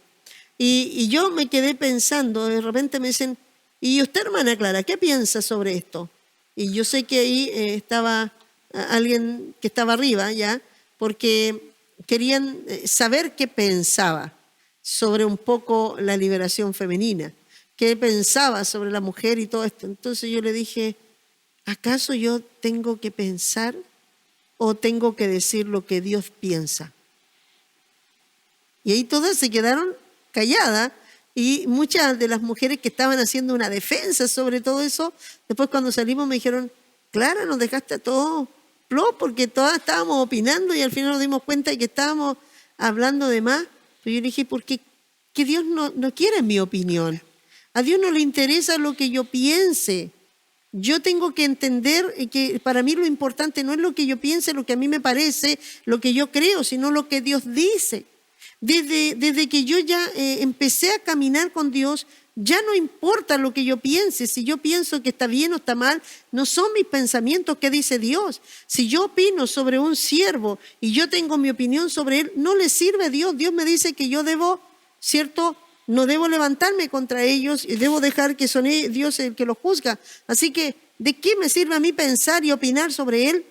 Y yo me quedé pensando, de repente me dicen, ¿y usted, hermana Clara, qué piensa sobre esto? Y yo sé que ahí estaba alguien que estaba arriba ya, porque querían saber qué pensaba sobre un poco la liberación femenina, qué pensaba sobre la mujer y todo esto. Entonces yo le dije, ¿acaso yo tengo que pensar o tengo que decir lo que Dios piensa? Y ahí todas se quedaron calladas, y muchas de las mujeres que estaban haciendo una defensa sobre todo eso, después cuando salimos me dijeron, Clara, nos dejaste a todos plop, porque todas estábamos opinando y al final nos dimos cuenta de que estábamos hablando de más. Pero yo le dije, porque que Dios no quiere mi opinión. A Dios no le interesa lo que yo piense. Yo tengo que entender que para mí lo importante no es lo que yo piense, lo que a mí me parece, lo que yo creo, sino lo que Dios dice. Desde que yo ya empecé a caminar con Dios, ya no importa lo que yo piense. Si yo pienso que está bien o está mal, no son mis pensamientos que dice Dios. Si yo opino sobre un siervo y yo tengo mi opinión sobre él, no le sirve a Dios. Dios me dice que yo debo, ¿cierto?, no debo levantarme contra ellos y debo dejar que son Dios el que los juzga. Así que, ¿de qué me sirve a mí pensar y opinar sobre él?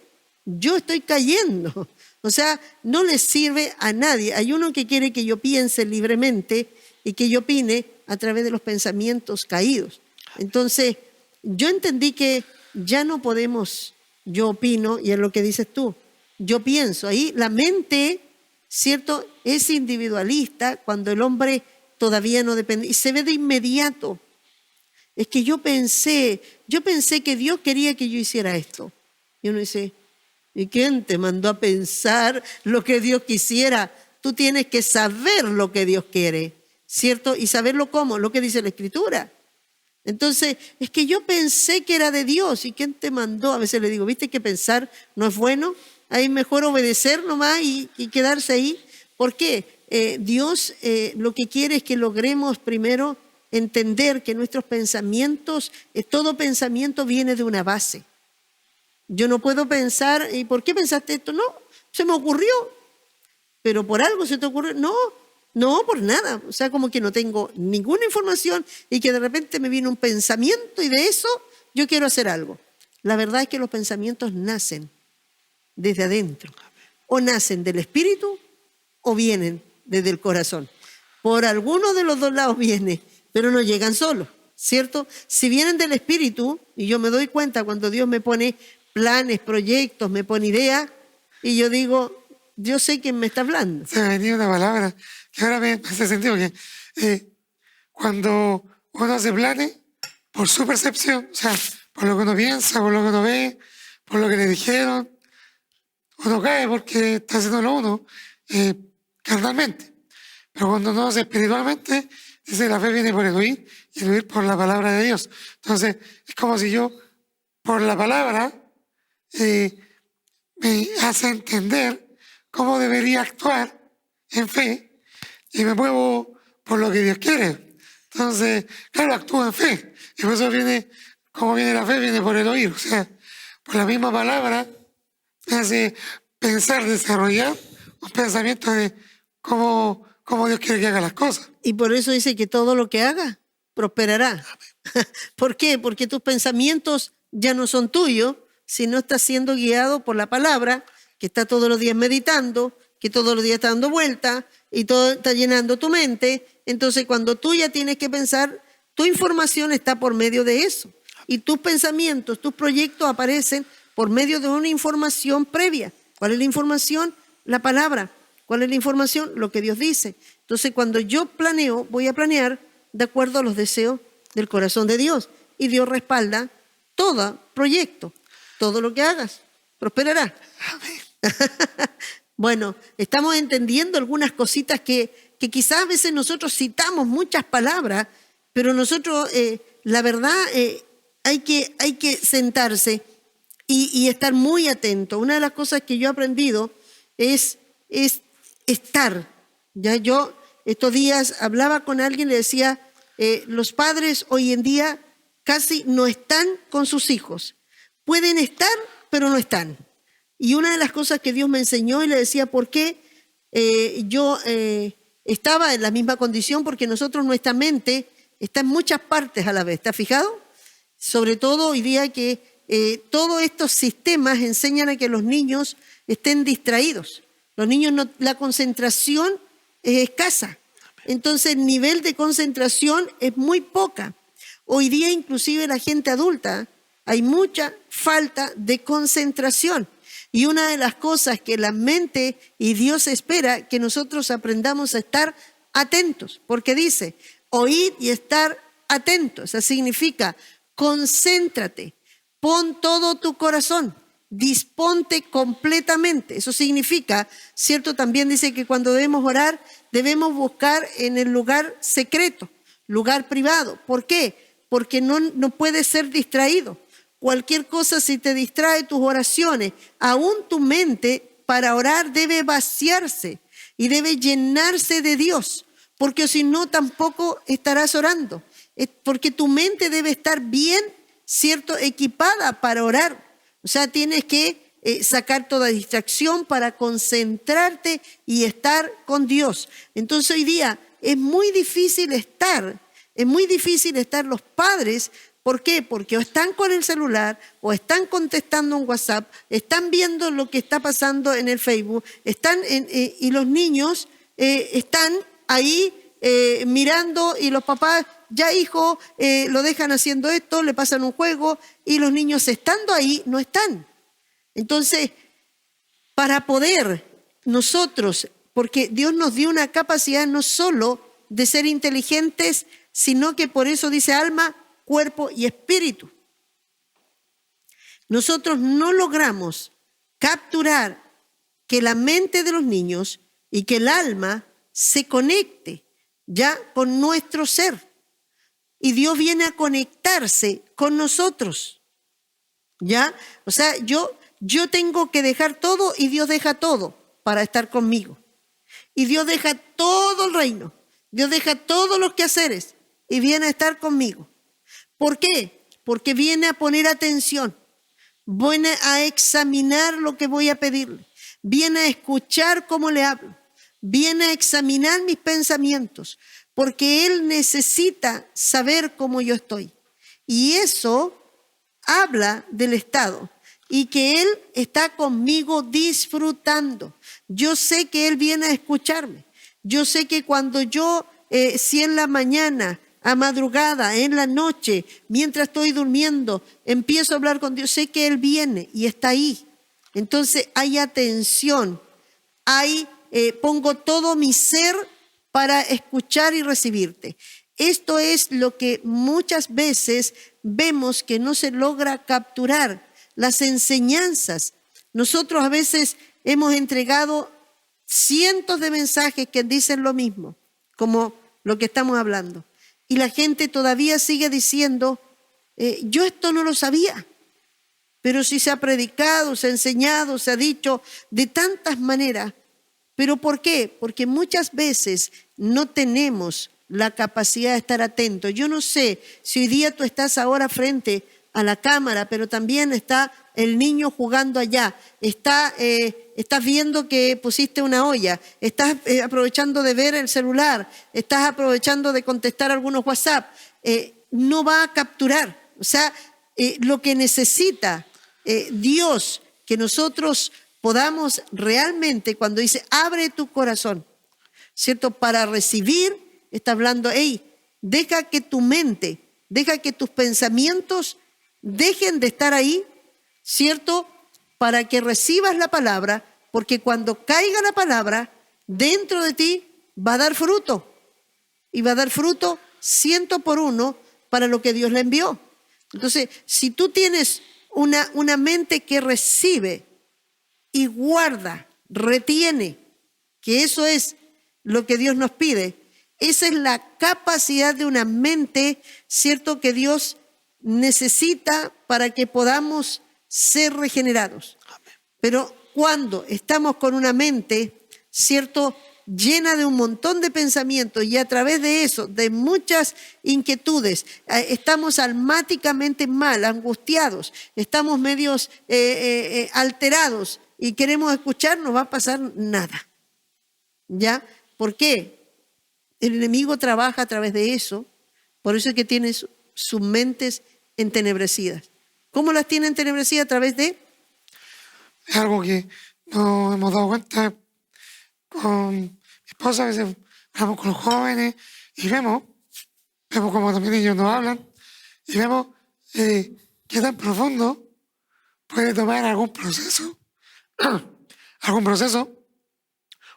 Yo estoy cayendo. O sea, no le sirve a nadie. Hay uno que quiere que yo piense libremente y que yo opine a través de los pensamientos caídos. Entonces, yo entendí que ya no podemos, yo opino, y es lo que dices tú, yo pienso. Ahí la mente, ¿cierto?, es individualista cuando el hombre todavía no depende, y se ve de inmediato. Es que yo pensé que Dios quería que yo hiciera esto. Y uno dice, ¿y quién te mandó a pensar lo que Dios quisiera? Tú tienes que saber lo que Dios quiere, ¿cierto? Y saberlo cómo, lo que dice la Escritura. Entonces, es que yo pensé que era de Dios. ¿Y quién te mandó? A veces le digo, ¿viste que pensar no es bueno? Ahí mejor obedecer nomás y quedarse ahí. ¿Por qué? Dios lo que quiere es que logremos primero entender que nuestros pensamientos, todo pensamiento viene de una base. Yo no puedo pensar, ¿y por qué pensaste esto? No, se me ocurrió. ¿Pero por algo se te ocurrió? No, por nada. O sea, como que no tengo ninguna información y que de repente me viene un pensamiento y de eso yo quiero hacer algo. La verdad es que los pensamientos nacen desde adentro. O nacen del espíritu o vienen desde el corazón. Por alguno de los dos lados viene, pero no llegan solos, ¿cierto? Si vienen del espíritu, y yo me doy cuenta cuando Dios me pone planes, proyectos, me pone ideas, y yo digo, yo sé quién me está hablando. se me venía una palabra que ahora me hace sentido, que cuando uno hace planes, por su percepción, o sea, por lo que uno piensa, por lo que uno ve, por lo que le dijeron, uno cae porque está haciéndolo uno carnalmente. Pero cuando uno hace espiritualmente, dice la fe viene por el oír y el oír por la palabra de Dios. Entonces, es como si yo, por la palabra, me hace entender cómo debería actuar en fe y me muevo por lo que Dios quiere. Entonces, claro, actúo en fe. Y por eso viene, como viene la fe, viene por el oír. O sea, por la misma palabra me hace pensar, desarrollar un pensamiento de cómo Dios quiere que haga las cosas. Y por eso dice que todo lo que haga prosperará. ¿Por qué? Porque tus pensamientos ya no son tuyos, sino estás siendo guiado por la palabra, que está todos los días meditando, que todos los días está dando vueltas y todo está llenando tu mente. Entonces, cuando tú ya tienes que pensar, tu información está por medio de eso. Y tus pensamientos, tus proyectos aparecen por medio de una información previa. ¿Cuál es la información? La palabra. ¿Cuál es la información? Lo que Dios dice. Entonces, cuando yo planeo, voy a planear de acuerdo a los deseos del corazón de Dios. Y Dios respalda todo proyecto. Todo lo que hagas prosperará. Bueno, estamos entendiendo algunas cositas que quizás a veces nosotros citamos muchas palabras, pero nosotros, la verdad, hay que sentarse y estar muy atento. Una de las cosas que yo he aprendido es estar. Ya yo estos días hablaba con alguien y le decía, los padres hoy en día casi no están con sus hijos. Pueden estar, pero no están. Y una de las cosas que Dios me enseñó y le decía, ¿por qué yo estaba en la misma condición? Porque nuestra mente está en muchas partes a la vez. ¿Te has fijado? Sobre todo hoy día que todos estos sistemas enseñan a que los niños estén distraídos. Los niños, la concentración es escasa. Entonces el nivel de concentración es muy poca. Hoy día inclusive la gente adulta hay mucha falta de concentración. Y una de las cosas que la mente y Dios espera que nosotros aprendamos a estar atentos. Porque dice, oír y estar atentos. Eso significa, concéntrate, pon todo tu corazón, disponte completamente. Eso significa, ¿cierto? También dice que cuando debemos orar, debemos buscar en el lugar secreto, lugar privado. ¿Por qué? Porque no puedes ser distraído. Cualquier cosa, si te distrae tus oraciones, aún tu mente para orar debe vaciarse y debe llenarse de Dios, porque si no tampoco estarás orando, porque tu mente debe estar bien, ¿cierto?, equipada para orar. O sea, tienes que sacar toda distracción para concentrarte y estar con Dios. Entonces hoy día es muy difícil estar los padres. ¿Por qué? Porque o están con el celular, o están contestando un WhatsApp, están viendo lo que está pasando en el Facebook, y los niños están ahí mirando, y los papás, ya hijo, lo dejan haciendo esto, le pasan un juego, y los niños estando ahí no están. Entonces, para poder nosotros, porque Dios nos dio una capacidad no solo de ser inteligentes, sino que por eso dice alma, cuerpo y espíritu. Nosotros no logramos capturar que la mente de los niños y que el alma se conecte ya con nuestro ser. Y Dios viene a conectarse con nosotros. ¿Ya? O sea, yo tengo que dejar todo y Dios deja todo para estar conmigo. Y Dios deja todo el reino. Dios deja todos los quehaceres y viene a estar conmigo. ¿Por qué? Porque viene a poner atención, viene a examinar lo que voy a pedirle, viene a escuchar cómo le hablo, viene a examinar mis pensamientos, porque Él necesita saber cómo yo estoy. Y eso habla del estado y que Él está conmigo disfrutando. Yo sé que Él viene a escucharme. Yo sé que cuando yo, si en la mañana, a madrugada, en la noche, mientras estoy durmiendo, empiezo a hablar con Dios, sé que Él viene y está ahí. Entonces hay atención, pongo todo mi ser para escuchar y recibirte. Esto es lo que muchas veces vemos que no se logra capturar, las enseñanzas. Nosotros a veces hemos entregado cientos de mensajes que dicen lo mismo, como lo que estamos hablando. Y la gente todavía sigue diciendo, yo esto no lo sabía, pero sí se ha predicado, se ha enseñado, se ha dicho de tantas maneras. ¿Pero por qué? Porque muchas veces no tenemos la capacidad de estar atentos. Yo no sé si hoy día tú estás ahora frente a la cámara, pero también está el niño jugando allá, estás viendo que pusiste una olla, estás aprovechando de ver el celular, estás aprovechando de contestar algunos WhatsApp, no va a capturar. O sea, lo que necesita Dios, que nosotros podamos realmente, cuando dice, abre tu corazón, ¿cierto? Para recibir está hablando, hey, deja que tu mente, deja que tus pensamientos dejen de estar ahí, ¿cierto? Para que recibas la palabra, porque cuando caiga la palabra, dentro de ti va a dar fruto. Y va a dar fruto 100% para lo que Dios le envió. Entonces, si tú tienes una mente que recibe y guarda, retiene, que eso es lo que Dios nos pide, esa es la capacidad de una mente, ¿cierto?, que Dios necesita para que podamos ser regenerados. Pero cuando estamos con una mente, ¿cierto?, llena de un montón de pensamientos y a través de eso, de muchas inquietudes, estamos almáticamente mal, angustiados, estamos medios alterados y queremos escuchar, no va a pasar nada. ¿Ya? ¿Por qué? El enemigo trabaja a través de eso, por eso es que tiene sus mentes entenebrecidas. ¿Cómo las tiene entenebrecidas? A través de... Es algo que nos hemos dado cuenta con mi esposa, a veces hablamos con los jóvenes y vemos como también ellos nos hablan, y vemos qué tan profundo puede tomar algún proceso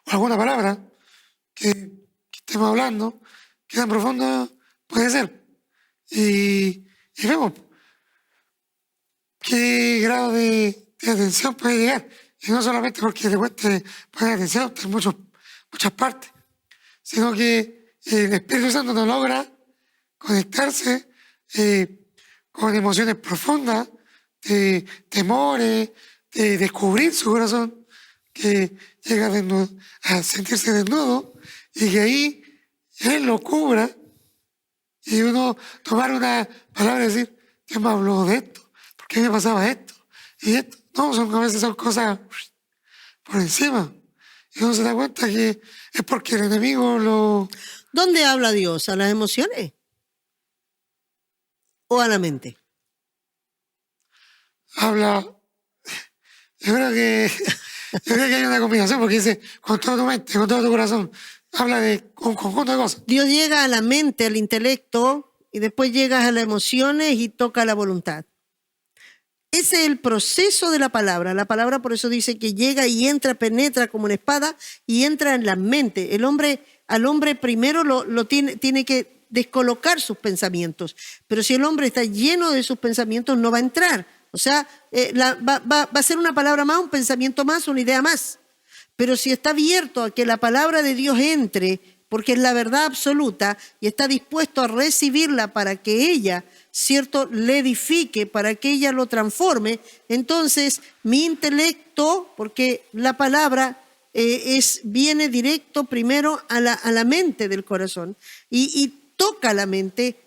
o alguna palabra que estemos hablando, qué tan profundo puede ser. Y vemos qué grado de atención puede llegar. Y no solamente porque le cueste poner atención en muchas partes, sino que el Espíritu Santo no logra conectarse con emociones profundas, de temores, de descubrir su corazón, que llega a sentirse desnudo y que ahí Él lo cubra y uno tomar una palabra y decir, Dios me habló de esto, ¿por qué me pasaba esto? Y esto, no, a veces son cosas por encima. Y uno se da cuenta que es porque el enemigo lo... ¿Dónde habla Dios? ¿A las emociones? ¿O a la mente? Habla... Yo creo que hay una combinación, porque dice, con toda tu mente, con todo tu corazón. Habla de un conjunto de cosas. Dios llega a la mente, al intelecto, y después llega a las emociones y toca la voluntad. Ese es el proceso de la palabra. La palabra por eso dice que llega y entra, penetra como una espada y entra en la mente. Al hombre primero lo tiene que descolocar sus pensamientos. Pero si el hombre está lleno de sus pensamientos, no va a entrar. O sea, va a ser una palabra más, un pensamiento más, una idea más. Pero si está abierto a que la palabra de Dios entre, porque es la verdad absoluta, y está dispuesto a recibirla para que ella, ¿cierto?, le edifique, para que ella lo transforme, entonces mi intelecto, porque la palabra viene directo primero a la mente del corazón y toca la mente,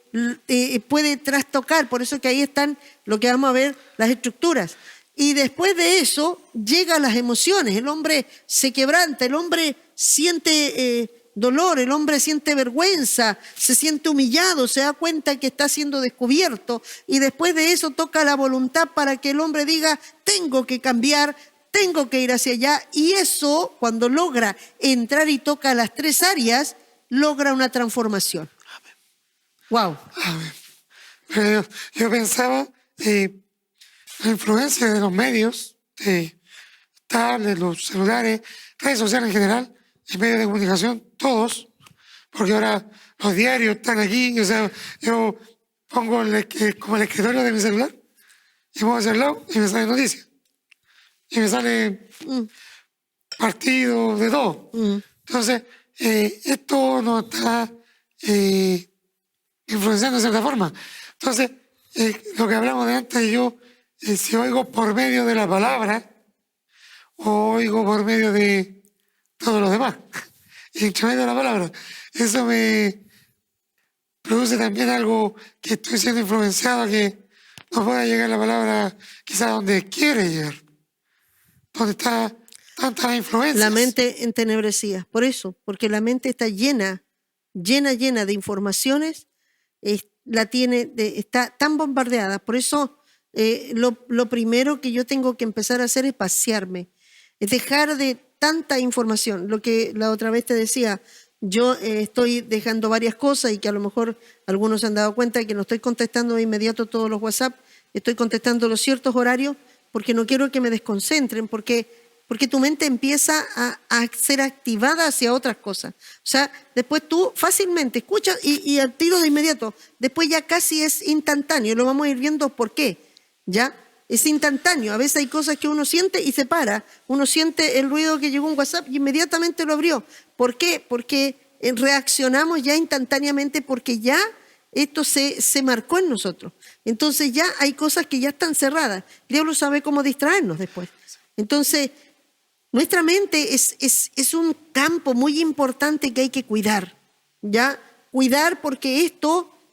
puede trastocar, por eso que ahí están lo que vamos a ver, las estructuras. Y después de eso llegan las emociones, el hombre se quebranta, el hombre siente dolor, el hombre siente vergüenza, se siente humillado, se da cuenta que está siendo descubierto y después de eso toca la voluntad para que el hombre diga, tengo que cambiar, tengo que ir hacia allá, y eso cuando logra entrar y toca las tres áreas, logra una transformación. Amén. Wow. Amén. Pero yo pensaba la influencia de los medios, de tablets, los celulares, redes sociales en general, y medios de comunicación, todos, porque ahora los diarios están aquí, o sea, yo pongo como el escritorio de mi celular y muevo hacia el lado y me salen noticias. Y me salen partidos de todo. Entonces, esto nos está influenciando de cierta forma. Entonces, lo que hablamos de antes, yo, si oigo por medio de la palabra, o oigo por medio de todos los demás, y entre medio de la palabra, eso me produce también algo que estoy siendo influenciado a que no pueda llegar la palabra quizás donde quiere llegar, donde está tantas influencias. La mente entenebrecida, por eso, porque la mente está llena de informaciones, está tan bombardeada, por eso lo primero que yo tengo que empezar a hacer es vaciarme, es dejar de tanta información, lo que la otra vez te decía, yo estoy dejando varias cosas y que a lo mejor algunos se han dado cuenta de que no estoy contestando de inmediato todos los WhatsApp, estoy contestando los ciertos horarios porque no quiero que me desconcentren, porque tu mente empieza a ser activada hacia otras cosas. O sea, después tú fácilmente escuchas y al tiro de inmediato, después ya casi es instantáneo, lo vamos a ir viendo por qué, ¿ya? Es instantáneo, a veces hay cosas que uno siente y se para, uno siente el ruido que llegó un WhatsApp y inmediatamente lo abrió. ¿Por qué? Porque reaccionamos ya instantáneamente porque ya esto se marcó en nosotros. Entonces ya hay cosas que ya están cerradas. El diablo sabe cómo distraernos después. Entonces, nuestra mente es un campo muy importante que hay que cuidar, ¿ya? Cuidar porque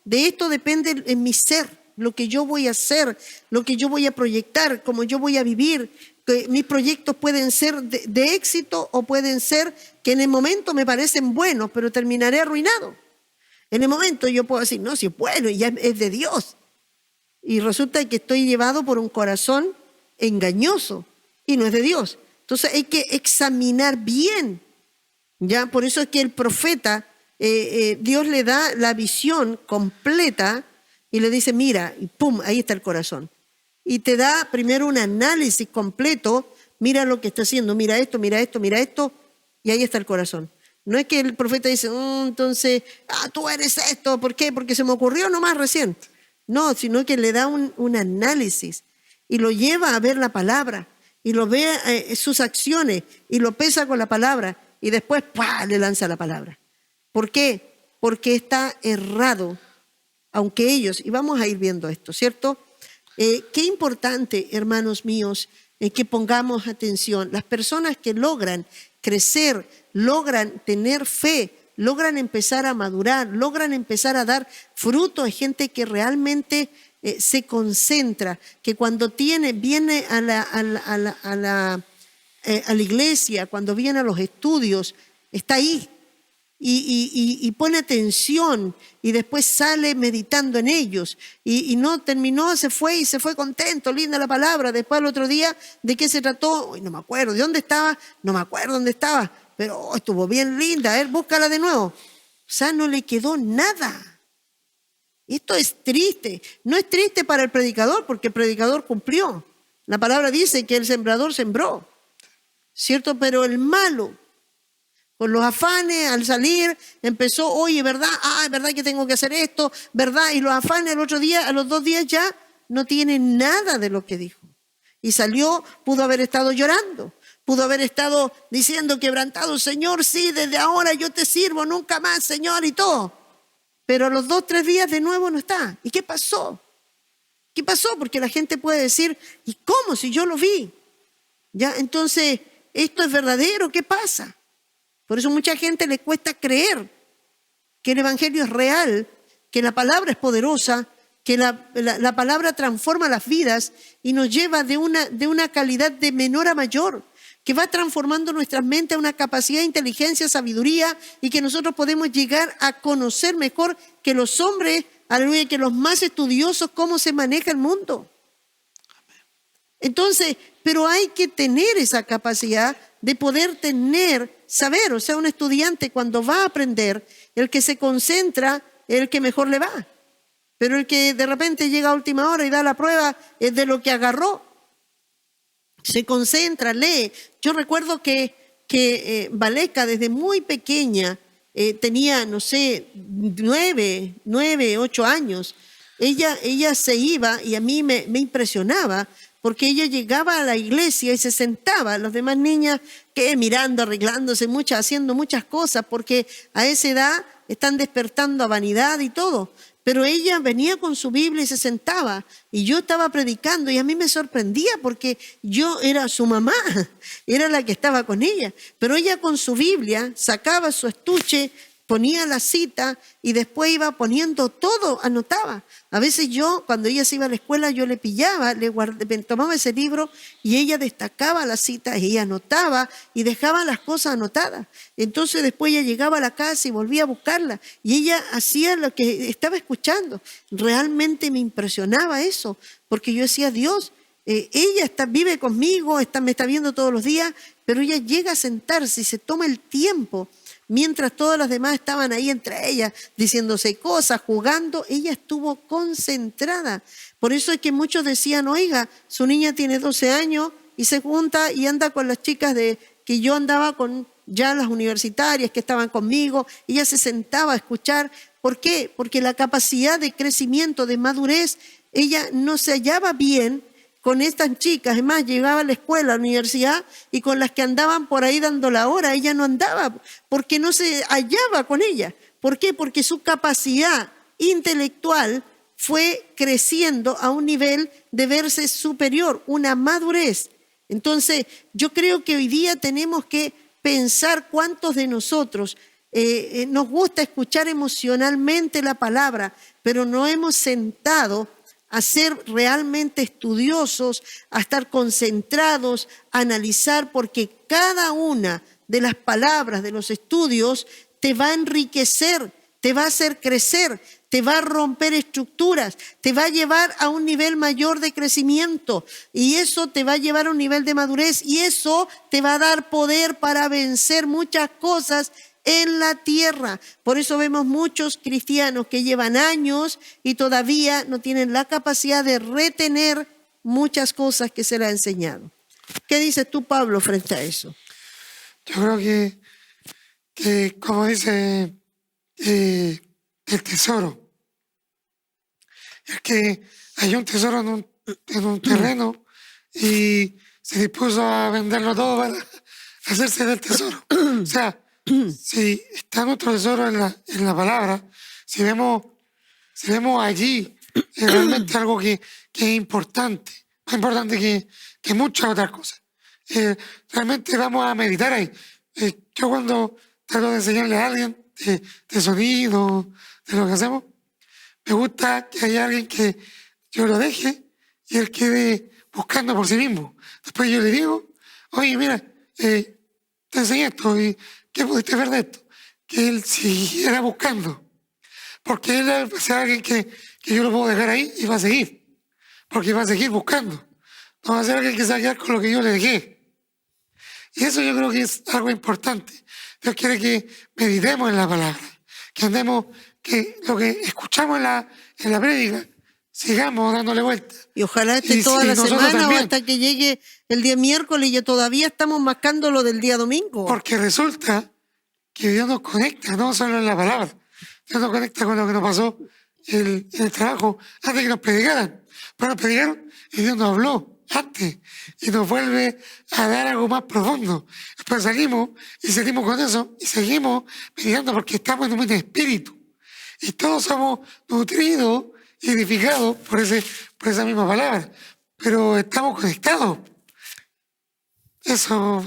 de esto depende en mi ser, lo que yo voy a hacer, lo que yo voy a proyectar, cómo yo voy a vivir. Que mis proyectos pueden ser de éxito o pueden ser que en el momento me parecen buenos, pero terminaré arruinado. En el momento yo puedo decir, no, si es bueno y ya es de Dios. Y resulta que estoy llevado por un corazón engañoso y no es de Dios. Entonces hay que examinar bien, ¿ya? Por eso es que el profeta, Dios le da la visión completa y le dice, mira, y pum, ahí está el corazón. Y te da primero un análisis completo, mira lo que está haciendo, mira esto, y ahí está el corazón. No es que el profeta dice, entonces, tú eres esto, ¿por qué? Porque se me ocurrió nomás recién. No, sino que le da un análisis y lo lleva a ver la palabra y lo ve sus acciones y lo pesa con la palabra y después ¡pua!, le lanza la palabra. ¿Por qué? Porque está errado, aunque ellos, y vamos a ir viendo esto, ¿cierto? Qué importante, hermanos míos, que pongamos atención. Las personas que logran crecer, logran tener fe, logran empezar a madurar, logran empezar a dar fruto, es gente que realmente se concentra, que cuando viene a la iglesia, cuando viene a los estudios, está ahí y pone atención y después sale meditando en ellos y no terminó, se fue contento, linda la palabra. Después al otro día, ¿de qué se trató? Uy, no me acuerdo, ¿de dónde estaba? No me acuerdo dónde estaba, pero estuvo bien linda, a ver, búscala de nuevo. O sea, no le quedó nada. Esto es triste. No es triste para el predicador porque el predicador cumplió. La palabra dice que el sembrador sembró, ¿cierto? Pero el malo, con los afanes, al salir, empezó, oye, ¿verdad? Es verdad que tengo que hacer esto, ¿verdad? Y los afanes al otro día, a los 2 días ya, no tiene nada de lo que dijo. Y salió, pudo haber estado llorando, pudo haber estado diciendo quebrantado, Señor, sí, desde ahora yo te sirvo, nunca más, Señor, y todo. Pero a los 2, 3 días de nuevo no está. ¿Y qué pasó? ¿Qué pasó? Porque la gente puede decir, ¿y cómo? Si yo lo vi. ¿Ya? Entonces, ¿esto es verdadero? ¿Qué pasa? Por eso mucha gente le cuesta creer que el evangelio es real, que la palabra es poderosa, que la palabra transforma las vidas y nos lleva de una calidad de menor a mayor, que va transformando nuestras mentes a una capacidad de inteligencia, sabiduría y que nosotros podemos llegar a conocer mejor que los hombres, aleluya, que los más estudiosos cómo se maneja el mundo. Entonces, pero hay que tener esa capacidad de poder saber, o sea, un estudiante cuando va a aprender, el que se concentra es el que mejor le va. Pero el que de repente llega a última hora y da la prueba es de lo que agarró. Se concentra, lee. Yo recuerdo que Valesca desde muy pequeña, tenía, no sé, 9, 8 años. Ella se iba y a mí me impresionaba porque ella llegaba a la iglesia y se sentaba, las demás niñas que mirando, arreglándose, haciendo muchas cosas, porque a esa edad están despertando a vanidad y todo. Pero ella venía con su Biblia y se sentaba, y yo estaba predicando y a mí me sorprendía porque yo era su mamá, era la que estaba con ella. Pero ella con su Biblia sacaba su estuche, ponía la cita y después iba poniendo todo, anotaba. A veces yo, cuando ella se iba a la escuela, yo le pillaba, tomaba ese libro y ella destacaba las citas y ella anotaba y dejaba las cosas anotadas. Entonces después ella llegaba a la casa y volvía a buscarla y ella hacía lo que estaba escuchando. Realmente me impresionaba eso, porque yo decía, Dios, ella vive conmigo, me está viendo todos los días, pero ella llega a sentarse y se toma el tiempo mientras todas las demás estaban ahí entre ellas, diciéndose cosas, jugando, ella estuvo concentrada. Por eso es que muchos decían, oiga, su niña tiene 12 años y se junta y anda con las chicas que yo andaba con ya las universitarias que estaban conmigo. Ella se sentaba a escuchar. ¿Por qué? Porque la capacidad de crecimiento, de madurez, ella no se hallaba bien con estas chicas. Es más, llegaba a la escuela, a la universidad, y con las que andaban por ahí dando la hora, ella no andaba porque no se hallaba con ella. ¿Por qué? Porque su capacidad intelectual fue creciendo a un nivel de verse superior, una madurez. Entonces, yo creo que hoy día tenemos que pensar cuántos de nosotros nos gusta escuchar emocionalmente la palabra, pero no hemos sentado a ser realmente estudiosos, a estar concentrados, a analizar, porque cada una de las palabras, de los estudios, te va a enriquecer, te va a hacer crecer, te va a romper estructuras, te va a llevar a un nivel mayor de crecimiento, y eso te va a llevar a un nivel de madurez, y eso te va a dar poder para vencer muchas cosas en la tierra. Por eso vemos muchos cristianos que llevan años y todavía no tienen la capacidad de retener muchas cosas que se les ha enseñado. ¿Qué dices tú, Pablo, frente a eso? Yo creo que como dice el tesoro, es que hay un tesoro en un terreno y se dispuso a venderlo todo para hacerse del tesoro. O sea, si está nuestro tesoro en la palabra, si vemos allí realmente algo que es importante, más importante que muchas otras cosas, realmente vamos a meditar ahí. Yo cuando trato de enseñarle a alguien de sonido, de lo que hacemos, me gusta que haya alguien que yo lo deje y él quede buscando por sí mismo. Después yo le digo, oye, mira, te enseñé esto y ¿qué pudiste ver de esto? Que él siguiera buscando. Porque él va a ser alguien que yo lo puedo dejar ahí y va a seguir. Porque va a seguir buscando. No va a ser alguien que se va a quedar con lo que yo le dejé. Y eso yo creo que es algo importante. Dios quiere que meditemos en la palabra. Que andemos, que lo que escuchamos en la prédica, sigamos dándole vuelta. Y ojalá esté toda la semana o hasta que llegue el día miércoles y ya todavía estamos mascando lo del día domingo. Porque resulta que Dios nos conecta, no solo en la palabra. Dios nos conecta con lo que nos pasó en el trabajo antes que nos predicaran. Pero nos predicaron y Dios nos habló antes y nos vuelve a dar algo más profundo. Después salimos y seguimos con eso y seguimos meditando porque estamos en un espíritu. Y todos somos nutridos y edificados por esa misma palabra. Pero estamos conectados. Eso.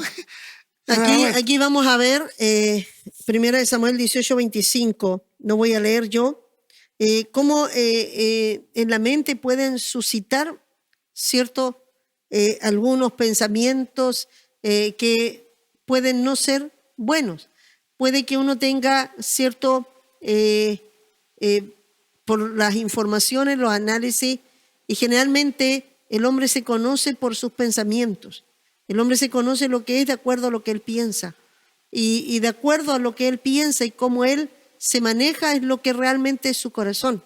Aquí vamos a ver, 1 Samuel 18:25, no voy a leer yo, cómo en la mente pueden suscitar, ¿cierto?, algunos pensamientos que pueden no ser buenos. Puede que uno tenga cierto, por las informaciones, los análisis, y generalmente el hombre se conoce por sus pensamientos. El hombre se conoce lo que es de acuerdo a lo que él piensa. Y de acuerdo a lo que él piensa y cómo él se maneja es lo que realmente es su corazón.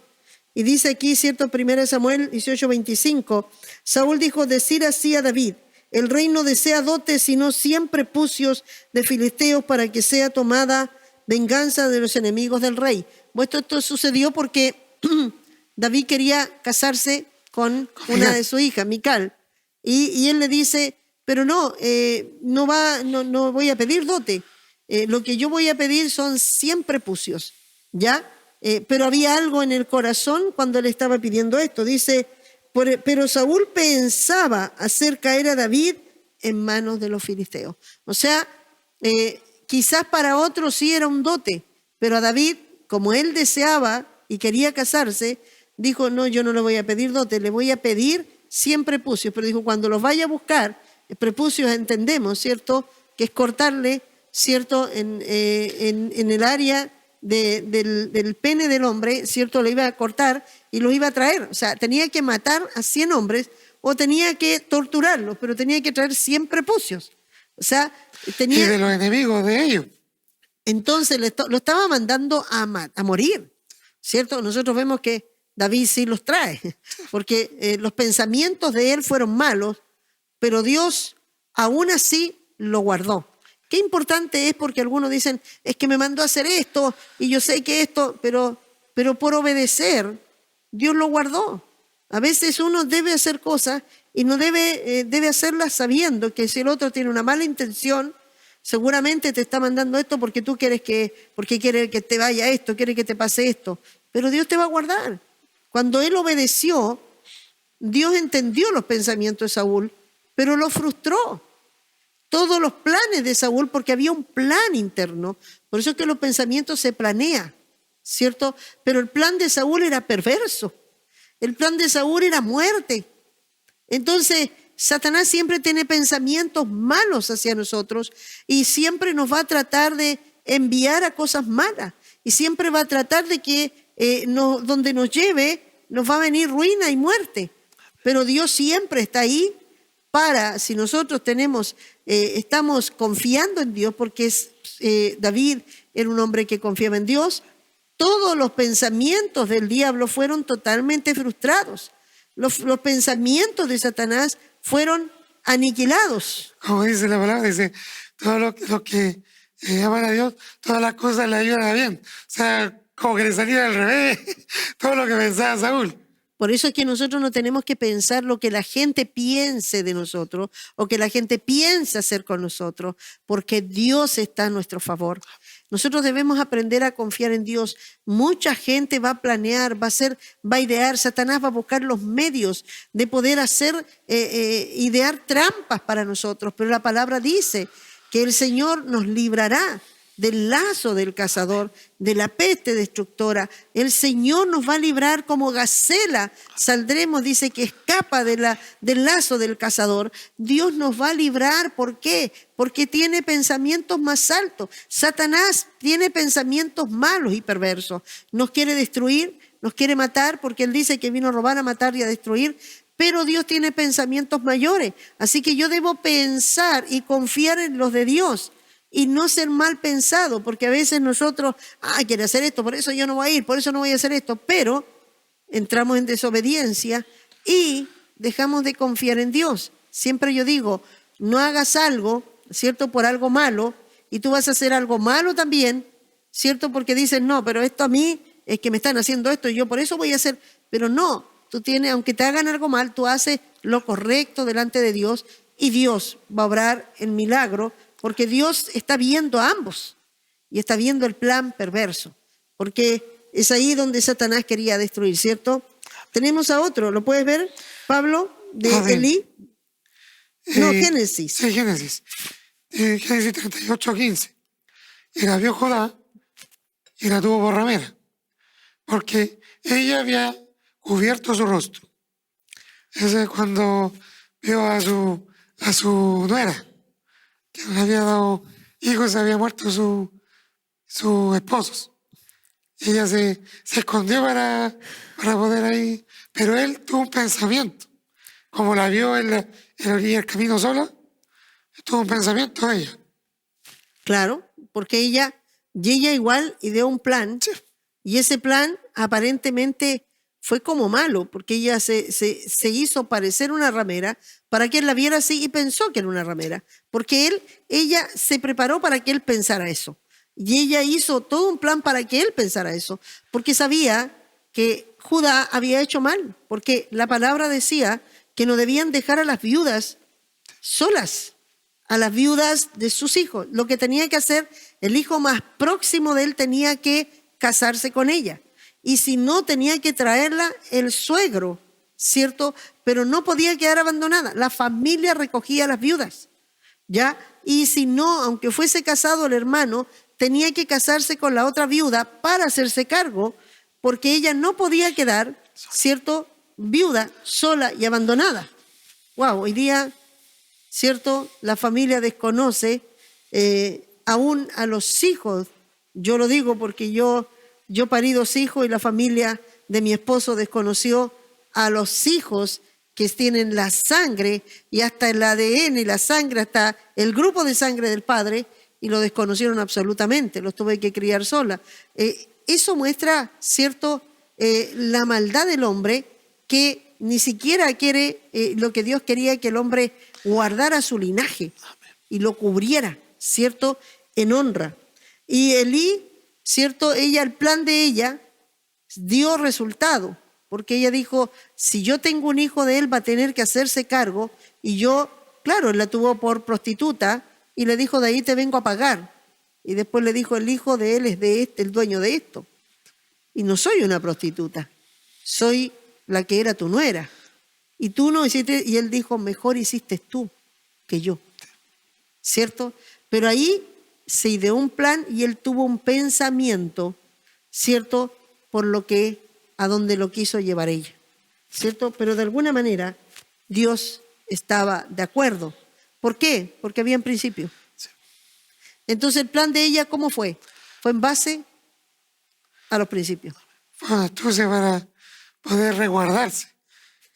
Y dice aquí, ¿cierto? 1 Samuel 18:25, Saúl dijo, decir así a David, el rey no desea dotes, sino 100 prepucios de filisteos para que sea tomada venganza de los enemigos del rey. Bueno, esto sucedió porque David quería casarse con una de sus hijas, Mical. Y él le dice, pero no voy a pedir dote. Lo que yo voy a pedir son 100 prepucios, ¿ya? Pero había algo en el corazón cuando él estaba pidiendo esto. Dice, pero Saúl pensaba hacer caer a David en manos de los filisteos. O sea, quizás para otros sí era un dote, pero a David, como él deseaba y quería casarse, dijo, no, yo no le voy a pedir dote, le voy a pedir 100 prepucios. Pero dijo, cuando los vaya a buscar, prepucios entendemos, ¿cierto?, que es cortarle, ¿cierto?, en el área del pene del hombre, ¿cierto?, le iba a cortar y lo iba a traer. O sea, tenía que matar a 100 hombres o tenía que torturarlos, pero tenía que traer 100 prepucios. O sea, tenía... Y de los enemigos de ellos. Entonces lo estaba mandando a morir, ¿cierto? Nosotros vemos que David sí los trae, porque los pensamientos de él fueron malos, pero Dios aún así lo guardó. Qué importante es, porque algunos dicen, es que me mandó a hacer esto y yo sé que esto, pero por obedecer, Dios lo guardó. A veces uno debe hacer cosas y no debe hacerlas sabiendo que si el otro tiene una mala intención, seguramente te está mandando esto porque porque quiere que te vaya esto, quiere que te pase esto. Pero Dios te va a guardar. Cuando él obedeció, Dios entendió los pensamientos de Saúl, pero lo frustró. Todos los planes de Saúl, porque había un plan interno. Por eso es que los pensamientos se planean, ¿cierto? Pero el plan de Saúl era perverso. El plan de Saúl era muerte. Entonces, Satanás siempre tiene pensamientos malos hacia nosotros y siempre nos va a tratar de enviar a cosas malas. Y siempre va a tratar de que donde nos lleve, nos va a venir ruina y muerte. Pero Dios siempre está ahí para, si nosotros estamos confiando en Dios, porque David era un hombre que confiaba en Dios, todos los pensamientos del diablo fueron totalmente frustrados. Los pensamientos de Satanás fueron aniquilados. Como dice la palabra, dice, todo lo que aman a Dios, todas las cosas le ayudan a bien. O sea, como que le salía al revés todo lo que pensaba Saúl. Por eso es que nosotros no tenemos que pensar lo que la gente piense de nosotros o que la gente piensa hacer con nosotros, porque Dios está a nuestro favor. Nosotros debemos aprender a confiar en Dios. Mucha gente va a planear, va a idear, Satanás va a buscar los medios de poder idear trampas para nosotros, pero la palabra dice que el Señor nos librará del lazo del cazador, de la peste destructora. El Señor nos va a librar como gacela. Saldremos, dice, que escapa del lazo del cazador. Dios nos va a librar. ¿Por qué? Porque tiene pensamientos más altos. Satanás tiene pensamientos malos y perversos. Nos quiere destruir, nos quiere matar, porque Él dice que vino a robar, a matar y a destruir. Pero Dios tiene pensamientos mayores. Así que yo debo pensar y confiar en los de Dios. Y no ser mal pensado, porque a veces nosotros, quiere hacer esto, por eso yo no voy a ir, por eso no voy a hacer esto, pero entramos en desobediencia y dejamos de confiar en Dios. Siempre yo digo, no hagas algo, ¿cierto?, por algo malo, y tú vas a hacer algo malo también, ¿cierto?, porque dices, no, pero esto a mí es que me están haciendo esto y yo por eso voy a hacer, pero no, tú tienes, aunque te hagan algo mal, tú haces lo correcto delante de Dios y Dios va a obrar el milagro. Porque Dios está viendo a ambos y está viendo el plan perverso. Porque es ahí donde Satanás quería destruir, ¿cierto? Tenemos a otro, ¿lo puedes ver, Pablo? De Elí. No, Génesis. Sí, Génesis. Génesis 38:15. Y la vio Judá y la tuvo por ramera, porque ella había cubierto su rostro. Ese es cuando vio a su nuera, que no le había dado hijos, había muerto sus esposos. Y ella se escondió para poder ahí. Pero él tuvo un pensamiento. Como la vio en la orilla del camino sola, tuvo un pensamiento de ella. Claro, porque ella igual ideó un plan. Sí. Y ese plan aparentemente fue como malo, porque ella se hizo parecer una ramera para que él la viera así y pensó que era una ramera, porque ella se preparó para que él pensara eso. Y ella hizo todo un plan para que él pensara eso, porque sabía que Judá había hecho mal, porque la palabra decía que no debían dejar a las viudas solas, a las viudas de sus hijos. Lo que tenía que hacer, el hijo más próximo de él tenía que casarse con ella. Y si no, tenía que traerla el suegro, ¿cierto? Pero no podía quedar abandonada. La familia recogía a las viudas, ¿ya? Y si no, aunque fuese casado el hermano, tenía que casarse con la otra viuda para hacerse cargo, porque ella no podía quedar, ¿cierto?, viuda, sola y abandonada. Wow, hoy día, ¿cierto?, la familia desconoce aún a los hijos. Yo lo digo porque yo parí 2 hijos y la familia de mi esposo desconoció a los hijos que tienen la sangre y hasta el ADN y la sangre, hasta el grupo de sangre del padre, y lo desconocieron absolutamente, los tuve que criar sola. Eso muestra, ¿cierto?, la maldad del hombre, que ni siquiera quiere lo que Dios quería, que el hombre guardara su linaje y lo cubriera, ¿cierto?, en honra. Y Elí, ¿cierto?, el plan de ella dio resultado, porque ella dijo, si yo tengo un hijo de él va a tener que hacerse cargo, y yo, claro, él la tuvo por prostituta, y le dijo, de ahí te vengo a pagar. Y después le dijo, el hijo de él es el dueño de esto. Y no soy una prostituta, soy la que era tu nuera. Y tú no hiciste, y él dijo, mejor hiciste tú que yo, ¿cierto? Pero ahí se ideó un plan y él tuvo un pensamiento, ¿cierto?, por lo que, a donde lo quiso llevar ella, ¿cierto? Pero de alguna manera Dios estaba de acuerdo. ¿Por qué? Porque había un principio. Entonces el plan de ella, ¿cómo fue? Fue en base a los principios. Fue una astucia para poder resguardarse.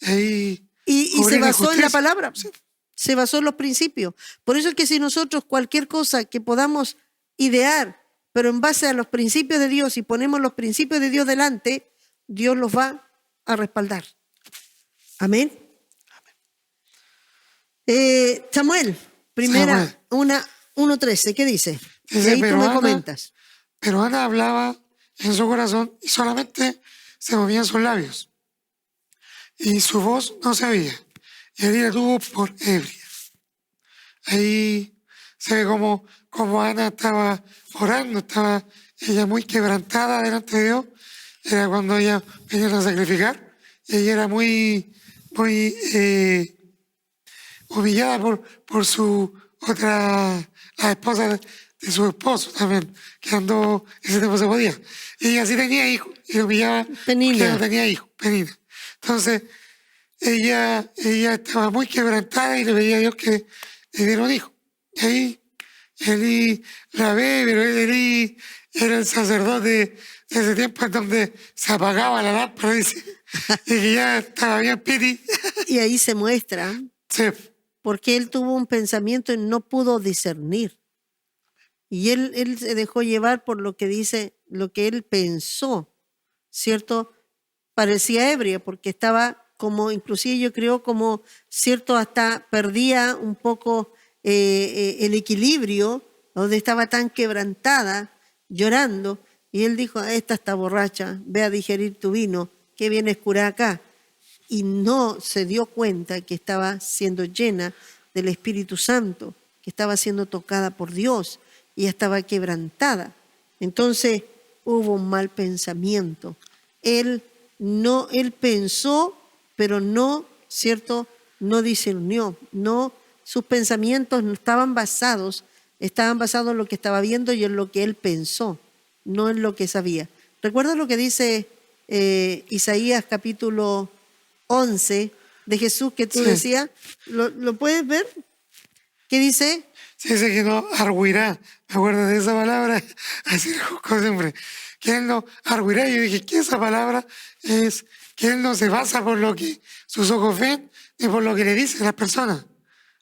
Ahí Y se basó en la palabra, Sí. se basó en los principios. Por eso es que si nosotros cualquier cosa que podamos idear, pero en base a los principios de Dios, y ponemos los principios de Dios delante, Dios los va a respaldar. Amén. Samuel, primera, 1:13, ¿qué dice? Y Dice, ahí tú me Ana, comentas. pero Ana hablaba en su corazón y solamente se movían sus labios. Y su voz no se oía. Y Elí la tuvo por ebria. Ahí se ve como Ana estaba orando, estaba ella muy quebrantada delante de Dios. Era cuando ella venía a sacrificar. Y ella era muy humillada por su otra, la esposa de su esposo también, que andó, ese tiempo se podía. Y ella sí tenía hijos, y lo humillaba Penina. porque no tenía hijos, Penina. Entonces, ella estaba muy quebrantada y le pedía a Dios que le diera un hijo. Y ahí Elí la ve, pero Elí era el sacerdote de ese tiempo en donde se apagaba la lámpara, dice, y que ya estaba bien piti. Y ahí se muestra Sí, porque él tuvo un pensamiento y no pudo discernir. Y él se dejó llevar por lo que dice, lo que él pensó, ¿cierto? Parecía ebria porque estaba como, inclusive yo creo como, ¿cierto? Hasta perdía un poco el equilibrio, donde estaba tan quebrantada, llorando. Y él dijo, esta está borracha, ve a digerir tu vino, ¿qué vienes curar acá? Y no se dio cuenta que estaba siendo llena del Espíritu Santo, que estaba siendo tocada por Dios y estaba quebrantada. Entonces hubo un mal pensamiento. Él pensó, pero no, ¿cierto? No discernió, no, sus pensamientos no estaban basados en lo que estaba viendo y en lo que él pensó, no en lo que sabía. ¿Recuerdas lo que dice Isaías capítulo 11 de Jesús que tú Sí. decías? ¿Lo puedes ver? ¿Qué dice? sí, dice que no arguirá. Me acuerdo de esa palabra, así lo busco siempre. Que él no arguirá. Yo dije que esa palabra es que él no se basa por lo que sus ojos ven ni por lo que le dicen las personas.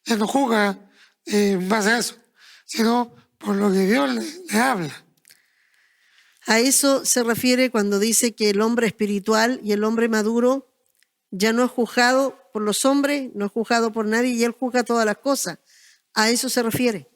Él no juzga en base a eso, sino por lo que Dios le habla. A eso se refiere cuando dice que el hombre espiritual y el hombre maduro ya no es juzgado por los hombres, no es juzgado por nadie y él juzga todas las cosas. A eso se refiere,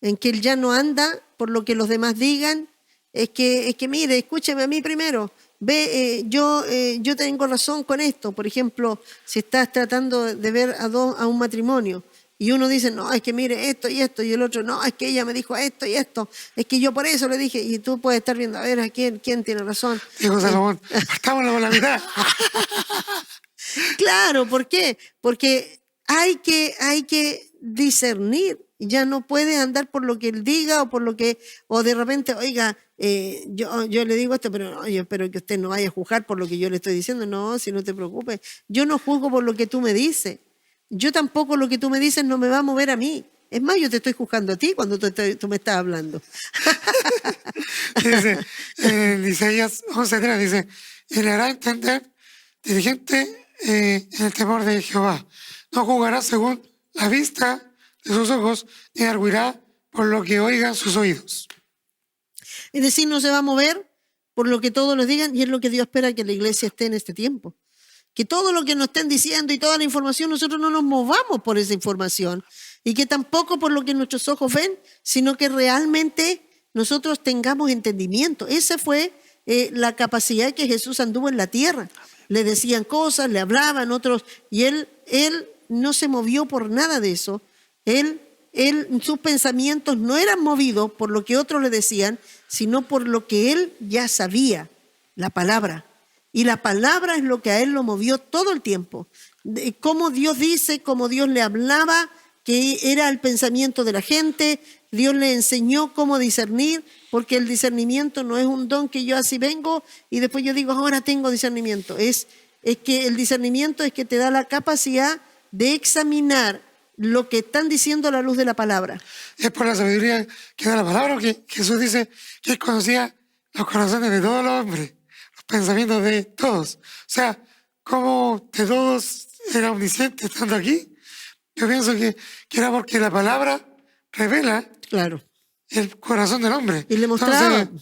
en que él ya no anda por lo que los demás digan, es que mire, escúcheme a mí primero, ve, yo tengo razón con esto. Por ejemplo, si estás tratando de ver a un matrimonio y uno dice, no, es que mire esto, y el otro, no, es que ella me dijo esto y esto, es que yo por eso le dije, y tú puedes estar viendo, a ver, ¿a quién tiene razón? Dijo Salomón, partámoslo por la mitad. Claro, ¿por qué? Porque hay que discernir. Ya no puedes andar por lo que él diga o de repente, oiga, yo le digo esto, pero no, yo espero que usted no vaya a juzgar por lo que yo le estoy diciendo. No, si no te preocupes. Yo no juzgo por lo que tú me dices. Yo tampoco lo que tú me dices no me va a mover a mí. Es más, yo te estoy juzgando a ti cuando tú me estás hablando. Dice, en Isaías 11:3 dice, y le hará entender diligente en el temor de Jehová. No jugará según la vista de sus ojos, ni arguirá por lo que oigan sus oídos. Es decir, no se va a mover por lo que todos nos digan, y es lo que Dios espera que la iglesia esté en este tiempo. Que todo lo que nos estén diciendo y toda la información, nosotros no nos movamos por esa información, y que tampoco por lo que nuestros ojos ven, sino que realmente nosotros tengamos entendimiento. Esa fue la capacidad que Jesús anduvo en la tierra. Le decían cosas, le hablaban otros, y él no se movió por nada de eso. Sus pensamientos no eran movidos por lo que otros le decían, sino por lo que él ya sabía, la palabra. Y la palabra es lo que a él lo movió todo el tiempo. Cómo Dios dice, cómo Dios le hablaba, que era el pensamiento de la gente. Dios le enseñó cómo discernir, porque el discernimiento no es un don que yo así vengo y después yo digo, ahora tengo discernimiento. Es que el discernimiento es que te da la capacidad de examinar lo que están diciendo a la luz de la palabra. Es por la sabiduría que da la palabra que Jesús dice que Él conocía los corazones de todos los hombres, los pensamientos de todos. O sea, como de todos era omnisciente estando aquí. Yo pienso que era porque la palabra revela Claro. el corazón del hombre. Y le mostraba. Entonces,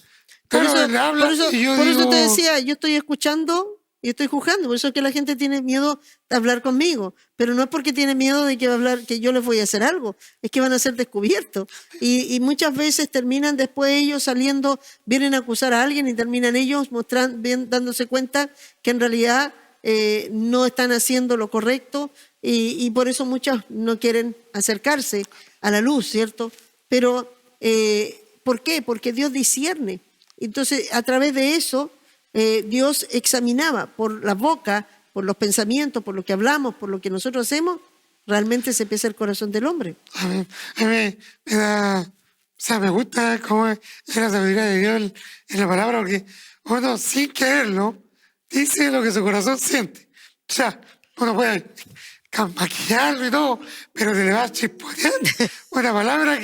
claro, él habla y yo por eso digo, te decía, yo estoy escuchando y estoy juzgando. Por eso es que la gente tiene miedo de hablar conmigo. Pero no es porque tiene miedo de que yo les voy a hacer algo. Es que van a ser descubiertos. Y muchas veces terminan después ellos saliendo, vienen a acusar a alguien y terminan ellos dándose cuenta que en realidad no están haciendo lo correcto. Y por eso muchos no quieren acercarse a la luz, ¿cierto? Pero, ¿por qué? Porque Dios discierne. Entonces, a través de eso, Dios examinaba por la boca, por los pensamientos, por lo que hablamos, por lo que nosotros hacemos, realmente se pesa el corazón del hombre. a mí me da, o sea, me gusta cómo es la sabiduría de Dios en la palabra, porque uno sin quererlo dice lo que su corazón siente. O sea, uno puede maquillarlo y todo, pero te le va a chispotear una palabra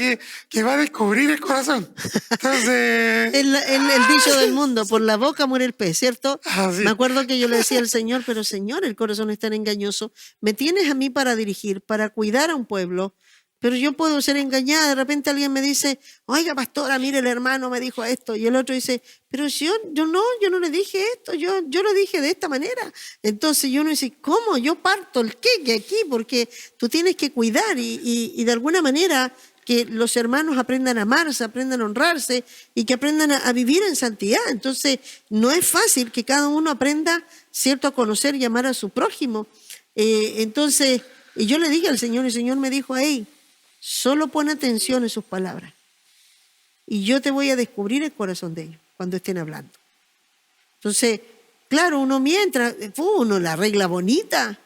que va a descubrir el corazón. Entonces, El dicho del mundo, por la boca muere el pez, ¿cierto? Sí. Me acuerdo que yo le decía al Señor, pero Señor, el corazón es tan engañoso. Me tienes a mí para dirigir, para cuidar a un pueblo, pero yo puedo ser engañada. De repente alguien me dice, oiga, pastora, mire, el hermano me dijo esto. Y el otro dice, pero yo no le dije esto, yo lo dije de esta manera. Entonces yo no dice, ¿cómo? Yo parto el queque aquí, porque tú tienes que cuidar y de alguna manera que los hermanos aprendan a amarse, aprendan a honrarse y que aprendan a vivir en santidad. Entonces no es fácil que cada uno aprenda, ¿cierto?, a conocer y amar a su prójimo. Entonces, y yo le dije al Señor, y el Señor me dijo, hey, solo pon atención en sus palabras y yo te voy a descubrir el corazón de ellos cuando estén hablando. Entonces, claro, uno mientras, uno la arregla bonita,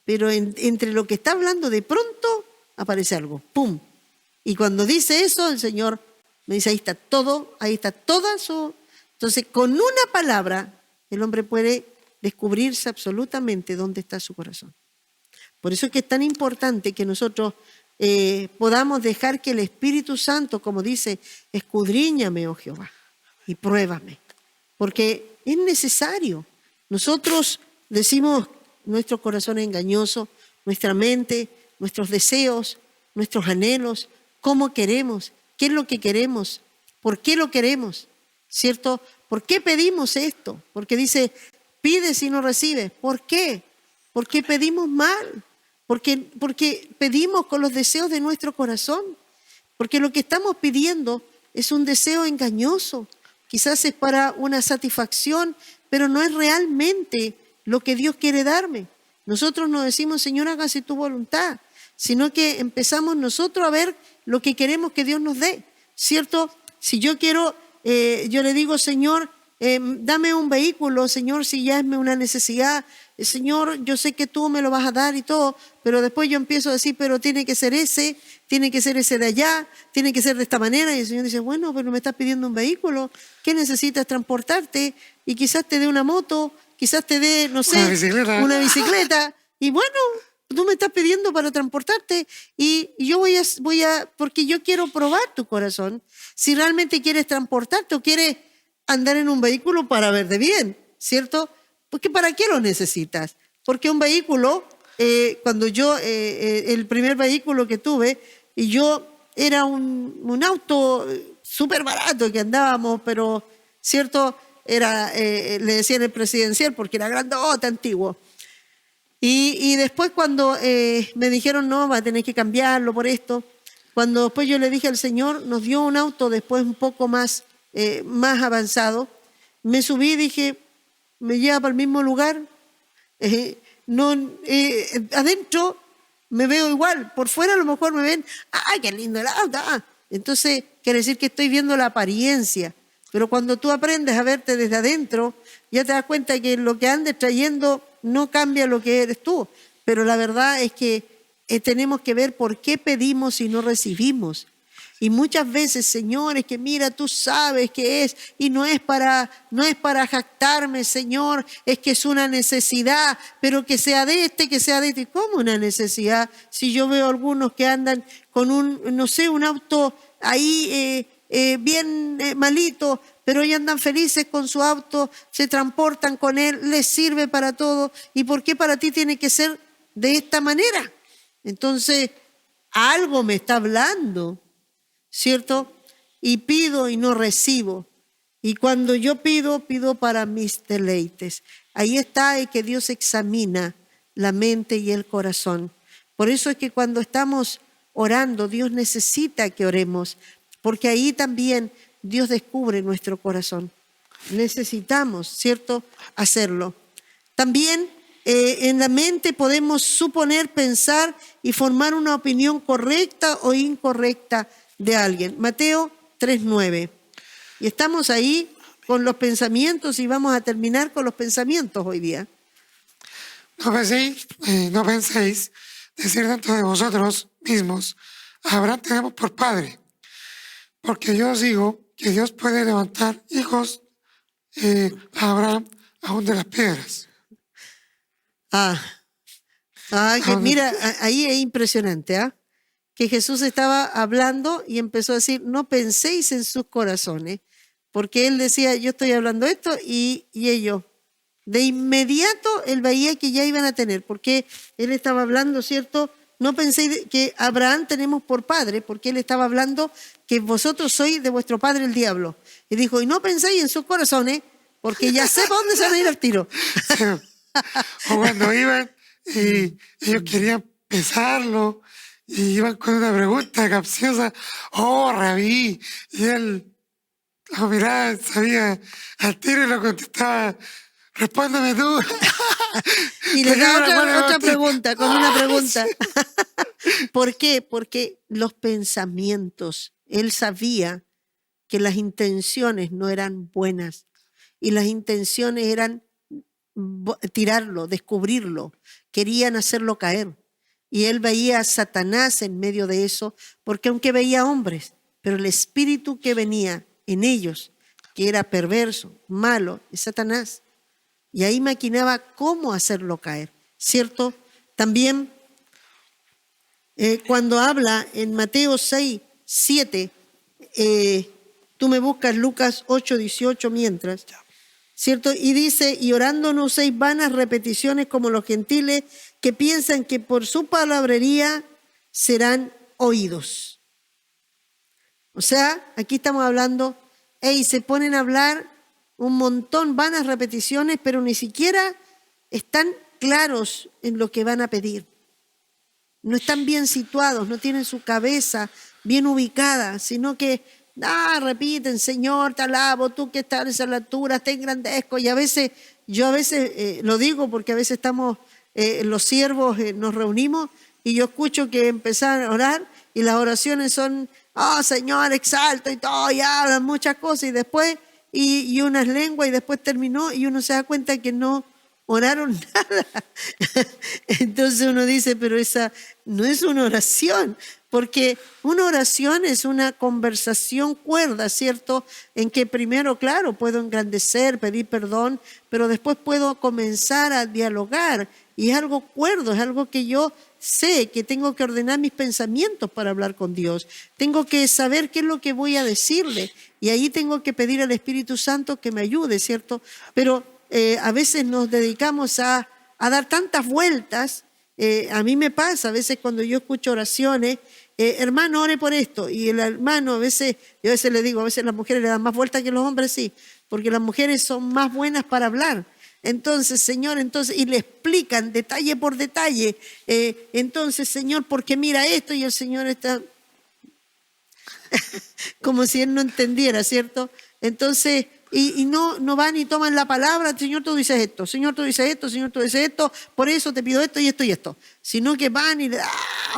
pero entre lo que está hablando de pronto aparece algo, ¡pum! Y cuando dice eso, el Señor me dice, ahí está todo, ahí está toda su... Entonces, con una palabra, el hombre puede descubrirse absolutamente dónde está su corazón. Por eso es que es tan importante que nosotros podamos dejar que el Espíritu Santo, como dice, escudriñame, oh Jehová, y pruébame, porque es necesario. Nosotros decimos, nuestro corazón es engañoso, nuestra mente, nuestros deseos, nuestros anhelos, cómo queremos, qué es lo que queremos, por qué lo queremos, ¿cierto? ¿Por qué pedimos esto? Porque dice, pides y no recibes. ¿Por qué? Porque pedimos mal. Porque pedimos con los deseos de nuestro corazón. Porque lo que estamos pidiendo es un deseo engañoso. Quizás es para una satisfacción, pero no es realmente lo que Dios quiere darme. Nosotros no decimos, Señor, hágase tu voluntad, sino que empezamos nosotros a ver lo que queremos que Dios nos dé, ¿cierto? Si yo quiero, yo le digo, Señor, dame un vehículo, Señor, si ya es una necesidad, Señor, yo sé que tú me lo vas a dar y todo, pero después yo empiezo a decir, pero tiene que ser ese de allá, tiene que ser de esta manera, y el Señor dice, bueno, pero me estás pidiendo un vehículo, ¿qué necesitas transportarte? Y quizás te dé una moto, quizás te dé, no sé, una bicicleta, y bueno, tú me estás pidiendo para transportarte, y yo voy a, porque yo quiero probar tu corazón, si realmente quieres transportarte o quieres andar en un vehículo para verte bien, ¿cierto? Porque ¿para qué lo necesitas? Porque un vehículo, cuando yo, el primer vehículo que tuve, y yo era un auto súper barato que andábamos, pero, ¿cierto? Era, le decían el presidencial porque era grandote, antiguo. Y después cuando me dijeron, no, va a tener que cambiarlo por esto, cuando después yo le dije al Señor, nos dio un auto después un poco más avanzado, me subí y dije, me lleva para el mismo lugar, adentro me veo igual, por fuera a lo mejor me ven, ¡ay, qué lindo el auto! Entonces quiere decir que estoy viendo la apariencia, pero cuando tú aprendes a verte desde adentro, ya te das cuenta que lo que andes trayendo no cambia lo que eres tú, pero la verdad es que tenemos que ver por qué pedimos y no recibimos. Y muchas veces, Señor, es que mira, tú sabes que es, y no es para jactarme, Señor, es que es una necesidad, pero que sea de que sea de este. ¿Cómo una necesidad? Si yo veo algunos que andan con un auto ahí bien malito, pero ellos andan felices con su auto, se transportan con él, les sirve para todo. ¿Y por qué para ti tiene que ser de esta manera? Entonces, algo me está hablando, ¿cierto? Y pido y no recibo. Y cuando yo pido para mis deleites. Ahí está que Dios examina la mente y el corazón. Por eso es que cuando estamos orando, Dios necesita que oremos, porque ahí también Dios descubre nuestro corazón. Necesitamos, ¿cierto?, hacerlo. También en la mente podemos suponer, pensar y formar una opinión correcta o incorrecta de alguien. Mateo 3:9. Y estamos ahí con los pensamientos y vamos a terminar con los pensamientos hoy día. No penséis decir dentro de vosotros mismos, a Abraham tenemos por padre, porque yo os digo que Dios puede levantar hijos a Abraham aún de las piedras. Mira, ahí es impresionante, que Jesús estaba hablando y empezó a decir, no penséis en sus corazones, porque él decía, yo estoy hablando esto y ellos, de inmediato él veía que ya iban a tener, porque él estaba hablando, ¿cierto? No penséis que Abraham tenemos por padre, porque él estaba hablando que vosotros sois de vuestro padre el diablo. Y dijo, y no penséis en sus corazones, porque ya sé para dónde se van a ir al tiro. O cuando iban y ellos querían pesarlo y iban con una pregunta capciosa, oh, Rabí, y él lo miraba, sabía al tiro y lo contestaba, respóndeme tú. Y le da otra pregunta, con una pregunta. ¿Por qué? Porque los pensamientos, él sabía que las intenciones no eran buenas y las intenciones eran tirarlo, descubrirlo, querían hacerlo caer. Y él veía a Satanás en medio de eso, porque aunque veía hombres, pero el espíritu que venía en ellos, que era perverso, malo, es Satanás. Y ahí maquinaba cómo hacerlo caer, ¿cierto? También cuando habla en Mateo 6:7, tú me buscas Lucas 8:18 mientras, ¿cierto? Y dice, y orando no uséis vanas repeticiones como los gentiles que piensan que por su palabrería serán oídos. O sea, aquí estamos hablando, se ponen a hablar un montón, vanas repeticiones, pero ni siquiera están claros en lo que van a pedir. No están bien situados, no tienen su cabeza bien ubicada, sino que repiten, Señor, te alabo, tú que estás en esa altura, te engrandezco. Y yo a veces lo digo porque a veces estamos, los siervos nos reunimos y yo escucho que empiezan a orar y las oraciones son, oh Señor, exalto y todo, y hablan muchas cosas y después, y unas lenguas y después terminó y uno se da cuenta que no oraron nada. Entonces uno dice, pero esa no es una oración, porque una oración es una conversación cuerda, ¿cierto? En que primero, claro, puedo engrandecer, pedir perdón, pero después puedo comenzar a dialogar y es algo cuerdo, es algo que yo sé que tengo que ordenar mis pensamientos para hablar con Dios. Tengo que saber qué es lo que voy a decirle y ahí tengo que pedir al Espíritu Santo que me ayude, ¿cierto? Pero a veces nos dedicamos a dar tantas vueltas A mí me pasa a veces cuando yo escucho oraciones, hermano, ore por esto. Y el hermano yo a veces le digo, a veces las mujeres le dan más vuelta que los hombres, sí, porque las mujeres son más buenas para hablar. Entonces, Señor, y le explican detalle por detalle. Entonces, Señor, porque mira esto, y el Señor está como si él no entendiera, ¿cierto? Entonces, y no van y toman la palabra, Señor, tú dices esto, Señor, tú dices esto, Señor, tú dices esto, por eso te pido esto y esto y esto. Sino que van y le dan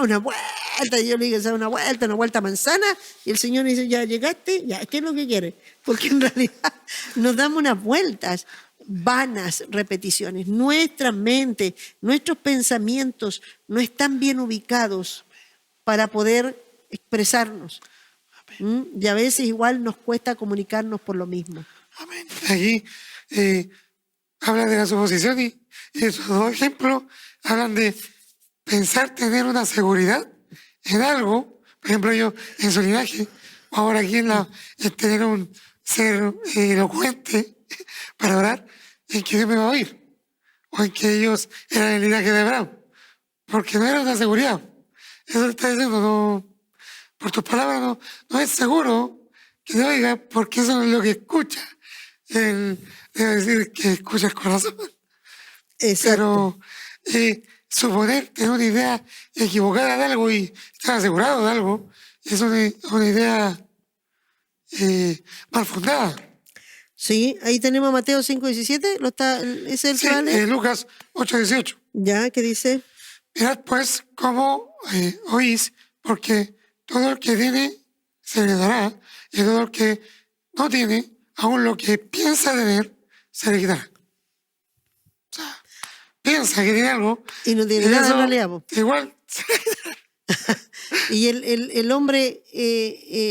una vuelta, y yo le digo, una vuelta manzana, y el Señor dice, ya llegaste, ya, ¿qué es lo que quieres? Porque en realidad nos damos unas vueltas, vanas repeticiones. Nuestra mente, nuestros pensamientos no están bien ubicados para poder expresarnos. Y a veces igual nos cuesta comunicarnos por lo mismo. Amén. Aquí habla de la suposición y esos dos ejemplos hablan de pensar tener una seguridad en algo. Por ejemplo, yo en su linaje, ahora aquí en tener un ser elocuente para orar, en que Dios me va a oír, o en que ellos eran el linaje de Abraham, porque no era una seguridad. Eso está diciendo, no, por tus palabras no es seguro que te oiga, porque eso no es lo que escucha. Él debe decir que escucha el corazón. Exacto. Pero suponer tener una idea equivocada de algo y estar asegurado de algo es una idea mal fundada. Sí, ahí tenemos Mateo 5:17, ¿ese es el que vale? Lucas 8:18. Ya, ¿qué dice? Mirad pues cómo oís, porque todo el que tiene se le dará, y todo el que no tiene, aún lo que piensa tener, se le quitará. O sea, piensa que tiene algo. Y no tiene nada en realidad. Igual. Y el hombre,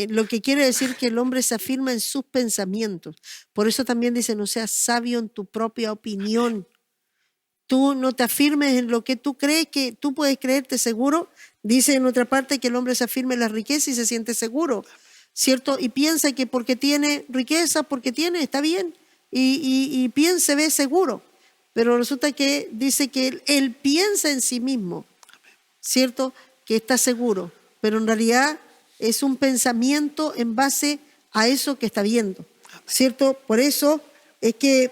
lo que quiere decir que el hombre se afirma en sus pensamientos. Por eso también dice, no seas sabio en tu propia opinión. Tú no te afirmes en lo que tú crees, que tú puedes creerte seguro. Dice en otra parte que el hombre se afirma en la riqueza y se siente seguro, ¿cierto? Y piensa que porque tiene riqueza, está bien. Y piensa, ve seguro. Pero resulta que dice que él piensa en sí mismo, ¿cierto? Que está seguro. Pero en realidad es un pensamiento en base a eso que está viendo, ¿cierto? Por eso es que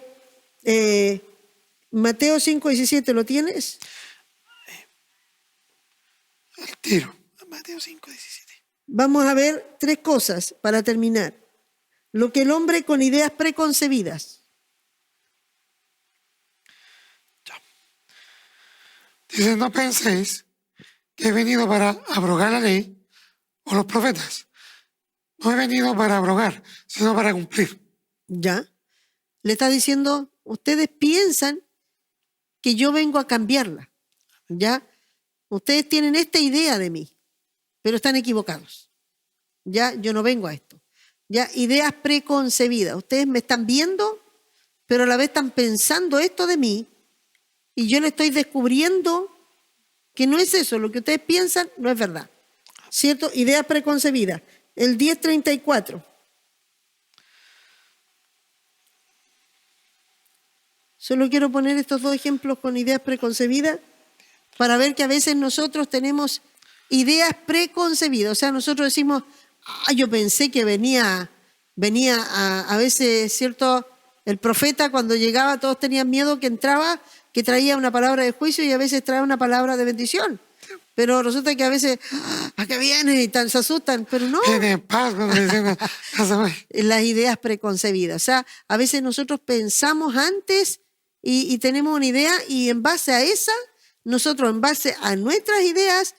Mateo 5:17, ¿lo tienes? El tiro. Mateo 5:17. Vamos a ver 3 cosas para terminar. Lo que el hombre con ideas preconcebidas. Dice, no penséis que he venido para abrogar la ley o los profetas. No he venido para abrogar, sino para cumplir. ¿Ya? Le está diciendo, ustedes piensan que yo vengo a cambiarla. ¿Ya? Ustedes tienen esta idea de mí, pero están equivocados. ¿Ya? Yo no vengo a esto. ¿Ya? Ideas preconcebidas. Ustedes me están viendo, pero a la vez están pensando esto de mí, y yo le estoy descubriendo que no es eso. Lo que ustedes piensan no es verdad. ¿Cierto? Ideas preconcebidas. El 10:34. Solo quiero poner estos 2 ejemplos con ideas preconcebidas para ver que a veces nosotros tenemos ideas preconcebidas. O sea, nosotros decimos, yo pensé que venía a veces, ¿cierto? El profeta cuando llegaba todos tenían miedo que entraba, que traía una palabra de juicio y a veces trae una palabra de bendición. Pero resulta que a veces, ¿a qué viene? Y se asustan, pero no. Tiene paz cuando dicen, las ideas preconcebidas. O sea, a veces nosotros pensamos antes y tenemos una idea y en base a esa, nosotros en base a nuestras ideas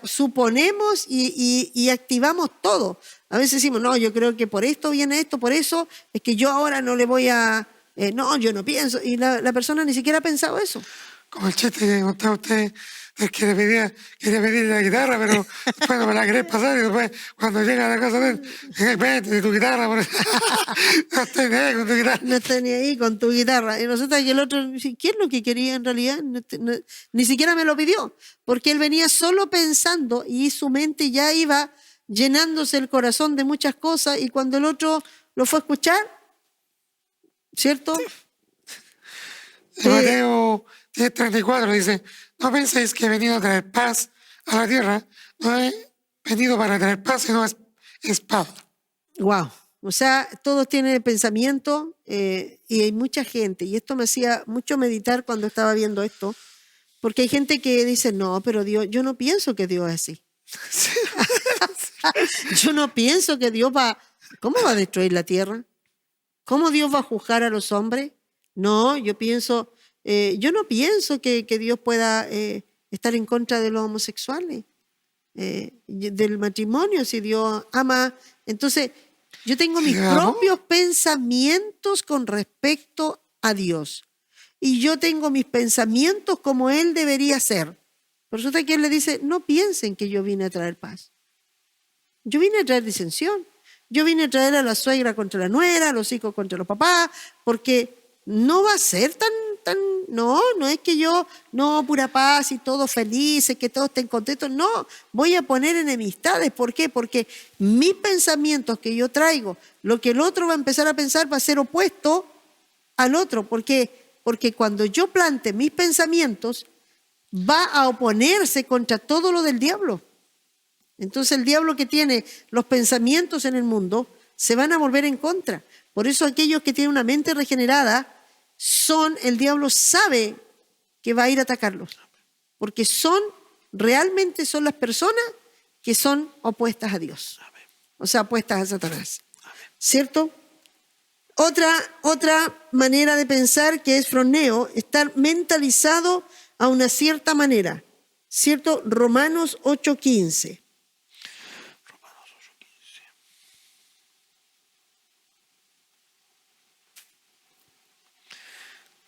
suponemos y activamos todo. A veces decimos, no, yo creo que por esto viene esto, por eso es que yo ahora no le voy a... no, yo no pienso. Y la persona ni siquiera ha pensado eso. Como el chiste que contaba usted, del que quería pedirle la guitarra, pero después no me la querés pasar, y después cuando llega a la casa de él, vete tu guitarra, no estoy ni ahí con tu guitarra. No está ni ahí con tu guitarra. Y resulta que el otro, ¿qué es lo que quería en realidad? Ni siquiera me lo pidió, porque él venía solo pensando y su mente ya iba llenándose el corazón de muchas cosas, y cuando el otro lo fue a escuchar, ¿cierto? En Mateo 10:34 dice, no penséis que he venido a traer paz a la tierra. No he venido para traer paz, sino espada. Wow. O sea, todos tienen el pensamiento y hay mucha gente, y esto me hacía mucho meditar cuando estaba viendo esto, porque hay gente que dice, no, pero Dios, yo no pienso que Dios es así. Yo no pienso que Dios ¿cómo va a destruir la tierra? ¿Cómo Dios va a juzgar a los hombres? No, yo no pienso que Dios pueda estar en contra de los homosexuales, del matrimonio, si Dios ama. Entonces, yo tengo mis propios pensamientos con respecto a Dios. Y yo tengo mis pensamientos como Él debería ser. Por eso que Él le dice, no piensen que yo vine a traer paz. Yo vine a traer disensión. Yo vine a traer a la suegra contra la nuera, a los hijos contra los papás, porque no va a ser no es que pura paz y todos felices, que todos estén contentos. No, voy a poner enemistades. ¿Por qué? Porque mis pensamientos que yo traigo, lo que el otro va a empezar a pensar va a ser opuesto al otro. ¿Por qué? Porque cuando yo plante mis pensamientos, va a oponerse contra todo lo del diablo. Entonces el diablo que tiene los pensamientos en el mundo se van a volver en contra. Por eso aquellos que tienen una mente regenerada, el diablo sabe que va a ir a atacarlos. Porque realmente son las personas que son opuestas a Dios. O sea, opuestas a Satanás. ¿Cierto? Otra manera de pensar que es froneo, estar mentalizado a una cierta manera. ¿Cierto? Romanos 8:15.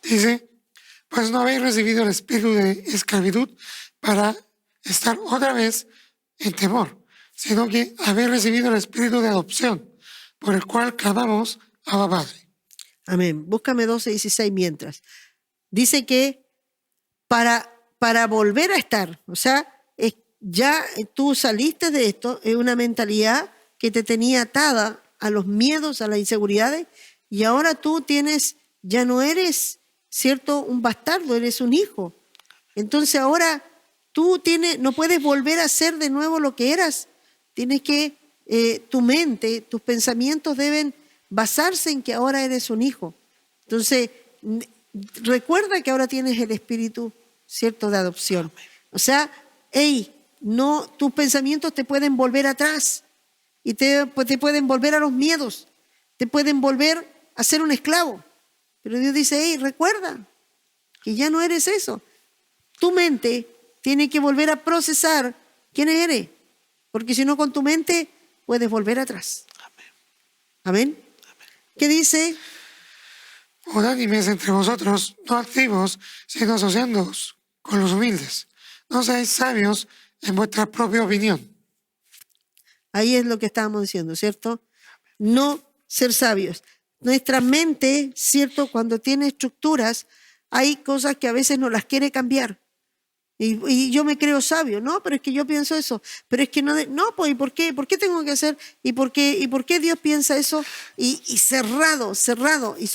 Dice, pues no habéis recibido el espíritu de esclavitud para estar otra vez en temor, sino que habéis recibido el espíritu de adopción, por el cual clamamos Abba Padre. Amén. Búscame 12:16 mientras. Dice que para volver a estar, o sea, ya tú saliste de esto, es una mentalidad que te tenía atada a los miedos, a las inseguridades, y ahora tú ya no eres, ¿cierto?, un bastardo, eres un hijo. Entonces ahora tú no puedes volver a ser de nuevo lo que eras. Tienes que, tu mente, tus pensamientos deben basarse en que ahora eres un hijo. Entonces, recuerda que ahora tienes el espíritu, ¿cierto?, de adopción. O sea, tus pensamientos te pueden volver atrás y te pueden volver a los miedos, te pueden volver a ser un esclavo. Pero Dios dice, recuerda que ya no eres eso. Tu mente tiene que volver a procesar quién eres, porque si no con tu mente puedes volver atrás. Amén. ¿Qué dice? Unánimes entre vosotros, no activos, sino asociándoos con los humildes. No seáis sabios en vuestra propia opinión. Ahí es lo que estábamos diciendo, ¿cierto? No ser sabios. Nuestra mente, ¿cierto?, cuando tiene estructuras, hay cosas que a veces no las quiere cambiar. Y yo me creo sabio, no, pero es que yo pienso eso, pero es que no, pues, ¿y por qué? ¿Por qué tengo que hacer? ¿Y por qué Dios piensa eso? Y cerrado, y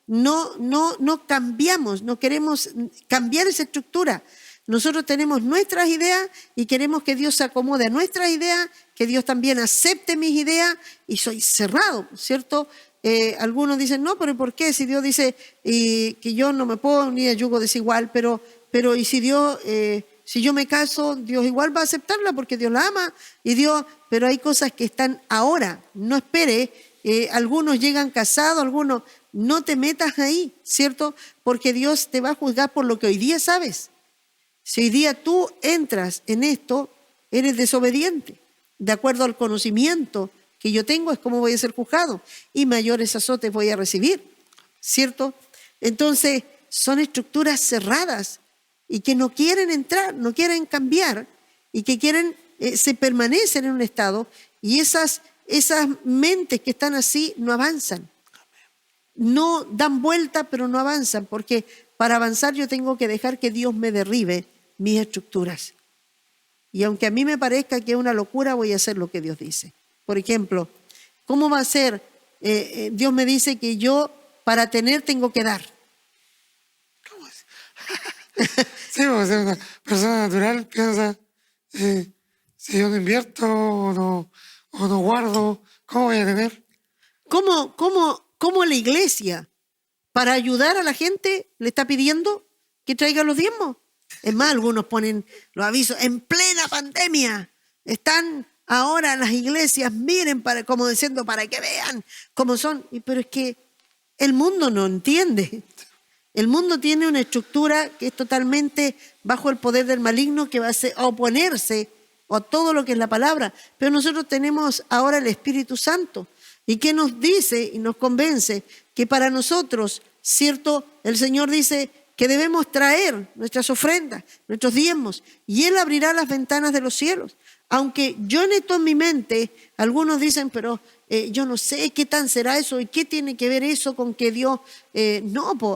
no cambiamos, no queremos cambiar esa estructura. Nosotros tenemos nuestras ideas y queremos que Dios se acomode a nuestras ideas, que Dios también acepte mis ideas, y soy cerrado, ¿cierto? Algunos dicen, no, pero ¿por qué? Si Dios dice que yo no me puedo ni a yugo desigual, pero y si Dios, si yo me caso, Dios igual va a aceptarla porque Dios la ama, pero hay cosas que están ahora, no espere, algunos llegan casados, algunos, no te metas ahí, ¿cierto? Porque Dios te va a juzgar por lo que hoy día sabes. Si hoy día tú entras en esto, eres desobediente, de acuerdo al conocimiento que yo tengo es como voy a ser juzgado y mayores azotes voy a recibir, ¿cierto? Entonces son estructuras cerradas y que no quieren entrar, no quieren cambiar y que se permanecen en un estado, y esas mentes que están así no avanzan, no dan vuelta pero no avanzan, porque para avanzar yo tengo que dejar que Dios me derribe mis estructuras. Y aunque a mí me parezca que es una locura, voy a hacer lo que Dios dice. Por ejemplo, ¿cómo va a ser? Dios me dice que yo para tener tengo que dar. ¿Cómo es? Sí, porque ser una persona natural piensa, si yo no invierto o no guardo, ¿cómo voy a tener? ¿Cómo la iglesia, para ayudar a la gente, le está pidiendo que traiga los diezmos? Es más, algunos ponen los avisos, en plena pandemia, están ahora las iglesias, miren, como diciendo, para que vean cómo son. Pero es que el mundo no entiende. El mundo tiene una estructura que es totalmente bajo el poder del maligno, que va a oponerse a todo lo que es la palabra. Pero nosotros tenemos ahora el Espíritu Santo, y que nos dice y nos convence que para nosotros, ¿cierto? El Señor dice que debemos traer nuestras ofrendas, nuestros diezmos, y Él abrirá las ventanas de los cielos. Aunque yo neto en mi mente, algunos dicen, pero yo no sé qué tan será eso y qué tiene que ver eso con que Dios...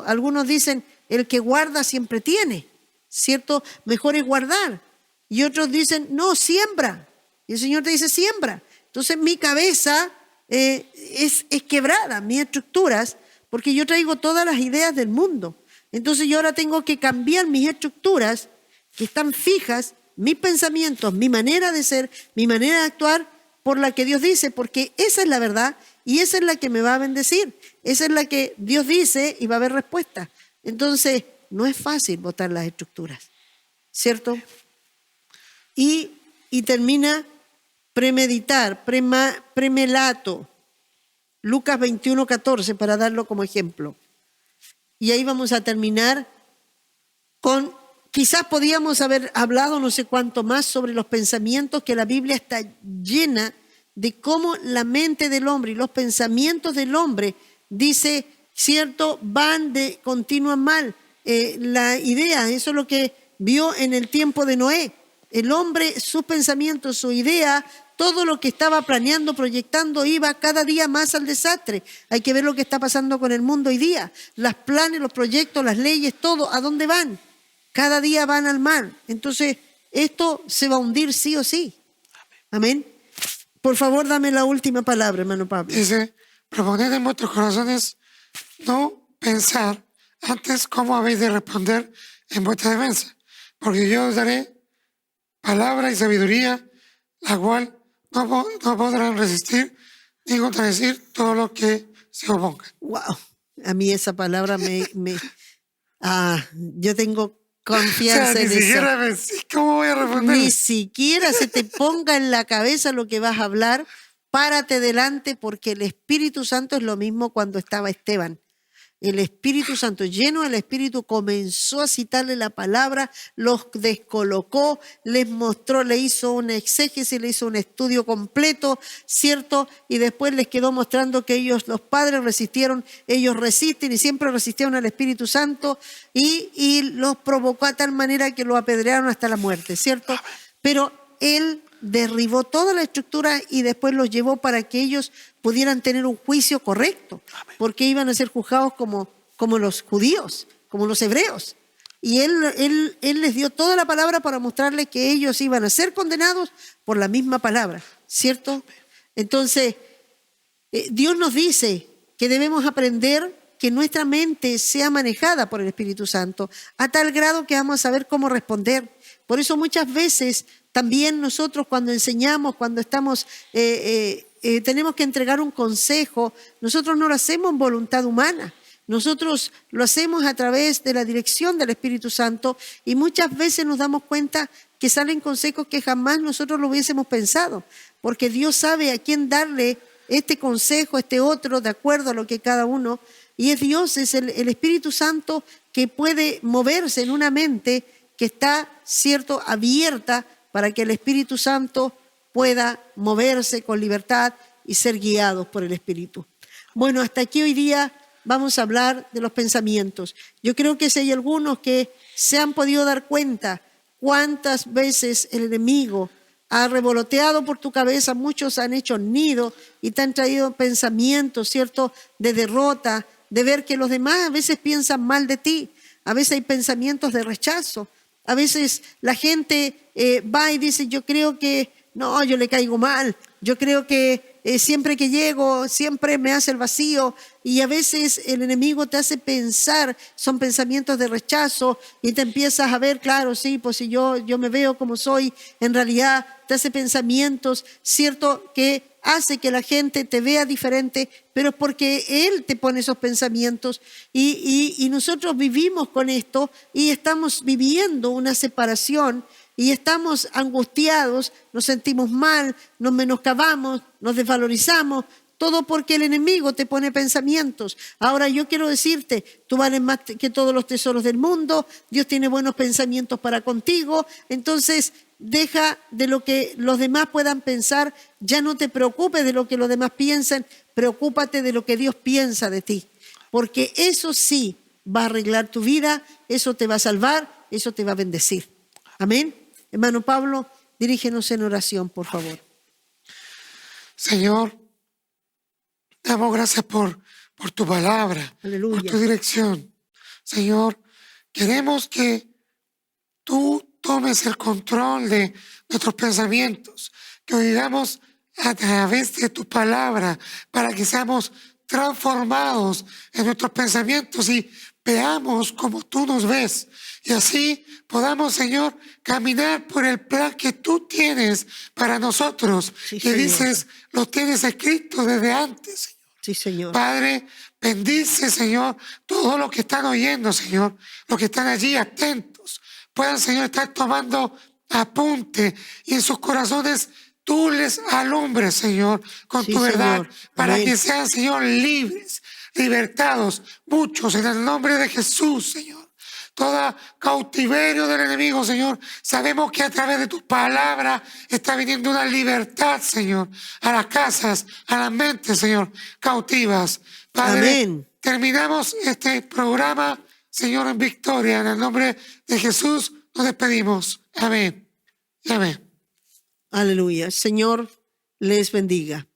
algunos dicen, el que guarda siempre tiene, ¿cierto? Mejor es guardar. Y otros dicen, no, siembra. Y el Señor te dice, siembra. Entonces mi cabeza es quebrada, mis estructuras, porque yo traigo todas las ideas del mundo. Entonces yo ahora tengo que cambiar mis estructuras que están fijas, mis pensamientos, mi manera de ser, mi manera de actuar, por la que Dios dice, porque esa es la verdad y esa es la que me va a bendecir. Esa es la que Dios dice y va a haber respuesta. Entonces, no es fácil botar las estructuras, ¿cierto? Y termina premeditar, premelato. Lucas 21:14, para darlo como ejemplo. Y ahí vamos a terminar con... Quizás podíamos haber hablado no sé cuánto más sobre los pensamientos, que la Biblia está llena de cómo la mente del hombre y los pensamientos del hombre, dice, cierto, van de continuo a mal. La idea, eso es lo que vio en el tiempo de Noé. El hombre, sus pensamientos, su idea, todo lo que estaba planeando, proyectando, iba cada día más al desastre. Hay que ver lo que está pasando con el mundo hoy día. Los planes, los proyectos, las leyes, todo, ¿a dónde van? Cada día van al mar. Entonces, esto se va a hundir sí o sí. Amén. Por favor, dame la última palabra, hermano Pablo. Dice, proponed en vuestros corazones no pensar antes cómo habéis de responder en vuestra defensa, porque yo os daré palabra y sabiduría, la cual no podrán resistir ni contradecir todo lo que se oponga. Wow. A mí esa palabra yo tengo confianza en ni siquiera eso. pensé, ¿cómo voy a responder? Ni siquiera se te ponga en la cabeza lo que vas a hablar. Párate delante, porque el Espíritu Santo es lo mismo cuando estaba Esteban. El Espíritu Santo, lleno del Espíritu, comenzó a citarle la palabra, los descolocó, les mostró, le hizo una exégesis, le hizo un estudio completo, ¿cierto? Y después les quedó mostrando que ellos, los padres resistieron, ellos resisten y siempre resistieron al Espíritu Santo, y los provocó a tal manera que lo apedrearon hasta la muerte, ¿cierto? Pero él derribó toda la estructura y después los llevó para que ellos pudieran tener un juicio correcto, porque iban a ser juzgados como los judíos, como los hebreos. Y él les dio toda la palabra para mostrarles que ellos iban a ser condenados por la misma palabra, ¿cierto? Entonces, Dios nos dice que debemos aprender que nuestra mente sea manejada por el Espíritu Santo, a tal grado que vamos a saber cómo responder. Por eso muchas veces también nosotros cuando enseñamos, cuando estamos, tenemos que entregar un consejo, nosotros no lo hacemos en voluntad humana, nosotros lo hacemos a través de la dirección del Espíritu Santo, y muchas veces nos damos cuenta que salen consejos que jamás nosotros lo hubiésemos pensado, porque Dios sabe a quién darle este consejo, este otro, de acuerdo a lo que cada uno, y es Dios, es el Espíritu Santo que puede moverse en una mente que está, cierto, abierta, para que el Espíritu Santo pueda moverse con libertad y ser guiados por el Espíritu. Bueno, hasta aquí hoy día vamos a hablar de los pensamientos. Yo creo que si hay algunos que se han podido dar cuenta cuántas veces el enemigo ha revoloteado por tu cabeza, muchos han hecho nido y te han traído pensamientos, ¿cierto?, de derrota, de ver que los demás a veces piensan mal de ti, a veces hay pensamientos de rechazo. A veces la gente va y dice, yo creo que, no, yo le caigo mal, yo creo que siempre que llego, siempre me hace el vacío. Y a veces el enemigo te hace pensar, son pensamientos de rechazo, y te empiezas a ver, claro, sí, pues si yo me veo como soy, en realidad te hace pensamientos, cierto, que hace que la gente te vea diferente, pero es porque Él te pone esos pensamientos y nosotros vivimos con esto y estamos viviendo una separación y estamos angustiados, nos sentimos mal, nos menoscabamos, nos desvalorizamos, todo porque el enemigo te pone pensamientos. Ahora yo quiero decirte, tú vales más que todos los tesoros del mundo, Dios tiene buenos pensamientos para contigo, entonces deja de lo que los demás puedan pensar, ya no te preocupes de lo que los demás piensan, preocúpate de lo que Dios piensa de ti, porque eso sí va a arreglar tu vida, eso te va a salvar, eso te va a bendecir. Amén. Hermano Pablo, dirígenos en oración, por favor. Señor, damos gracias por tu palabra, Aleluya. por tu dirección. Señor, queremos que tú tomes el control de nuestros pensamientos, que oigamos a través de tu palabra para que seamos transformados en nuestros pensamientos y veamos como tú nos ves. Y así podamos, Señor, caminar por el plan que tú tienes para nosotros, Sí, que Señor. dices, lo tienes escrito desde antes, Señor. Sí, Señor. Padre, bendice, Señor, todos los que están oyendo, Señor, los que están allí atentos, puedan, Señor, estar tomando apunte y en sus corazones tú les alumbres, Señor, con Sí, tu verdad, Señor. para Amén. que sean, Señor, libres, libertados, muchos, en el nombre de Jesús, Señor. Todo cautiverio del enemigo, Señor, sabemos que a través de tu palabra está viniendo una libertad, Señor, a las casas, a las mentes, Señor, cautivas. Padre, Amén. terminamos este programa, Señor, en victoria. En el nombre de Jesús nos despedimos. Amén. Y amén. Aleluya. Señor, les bendiga.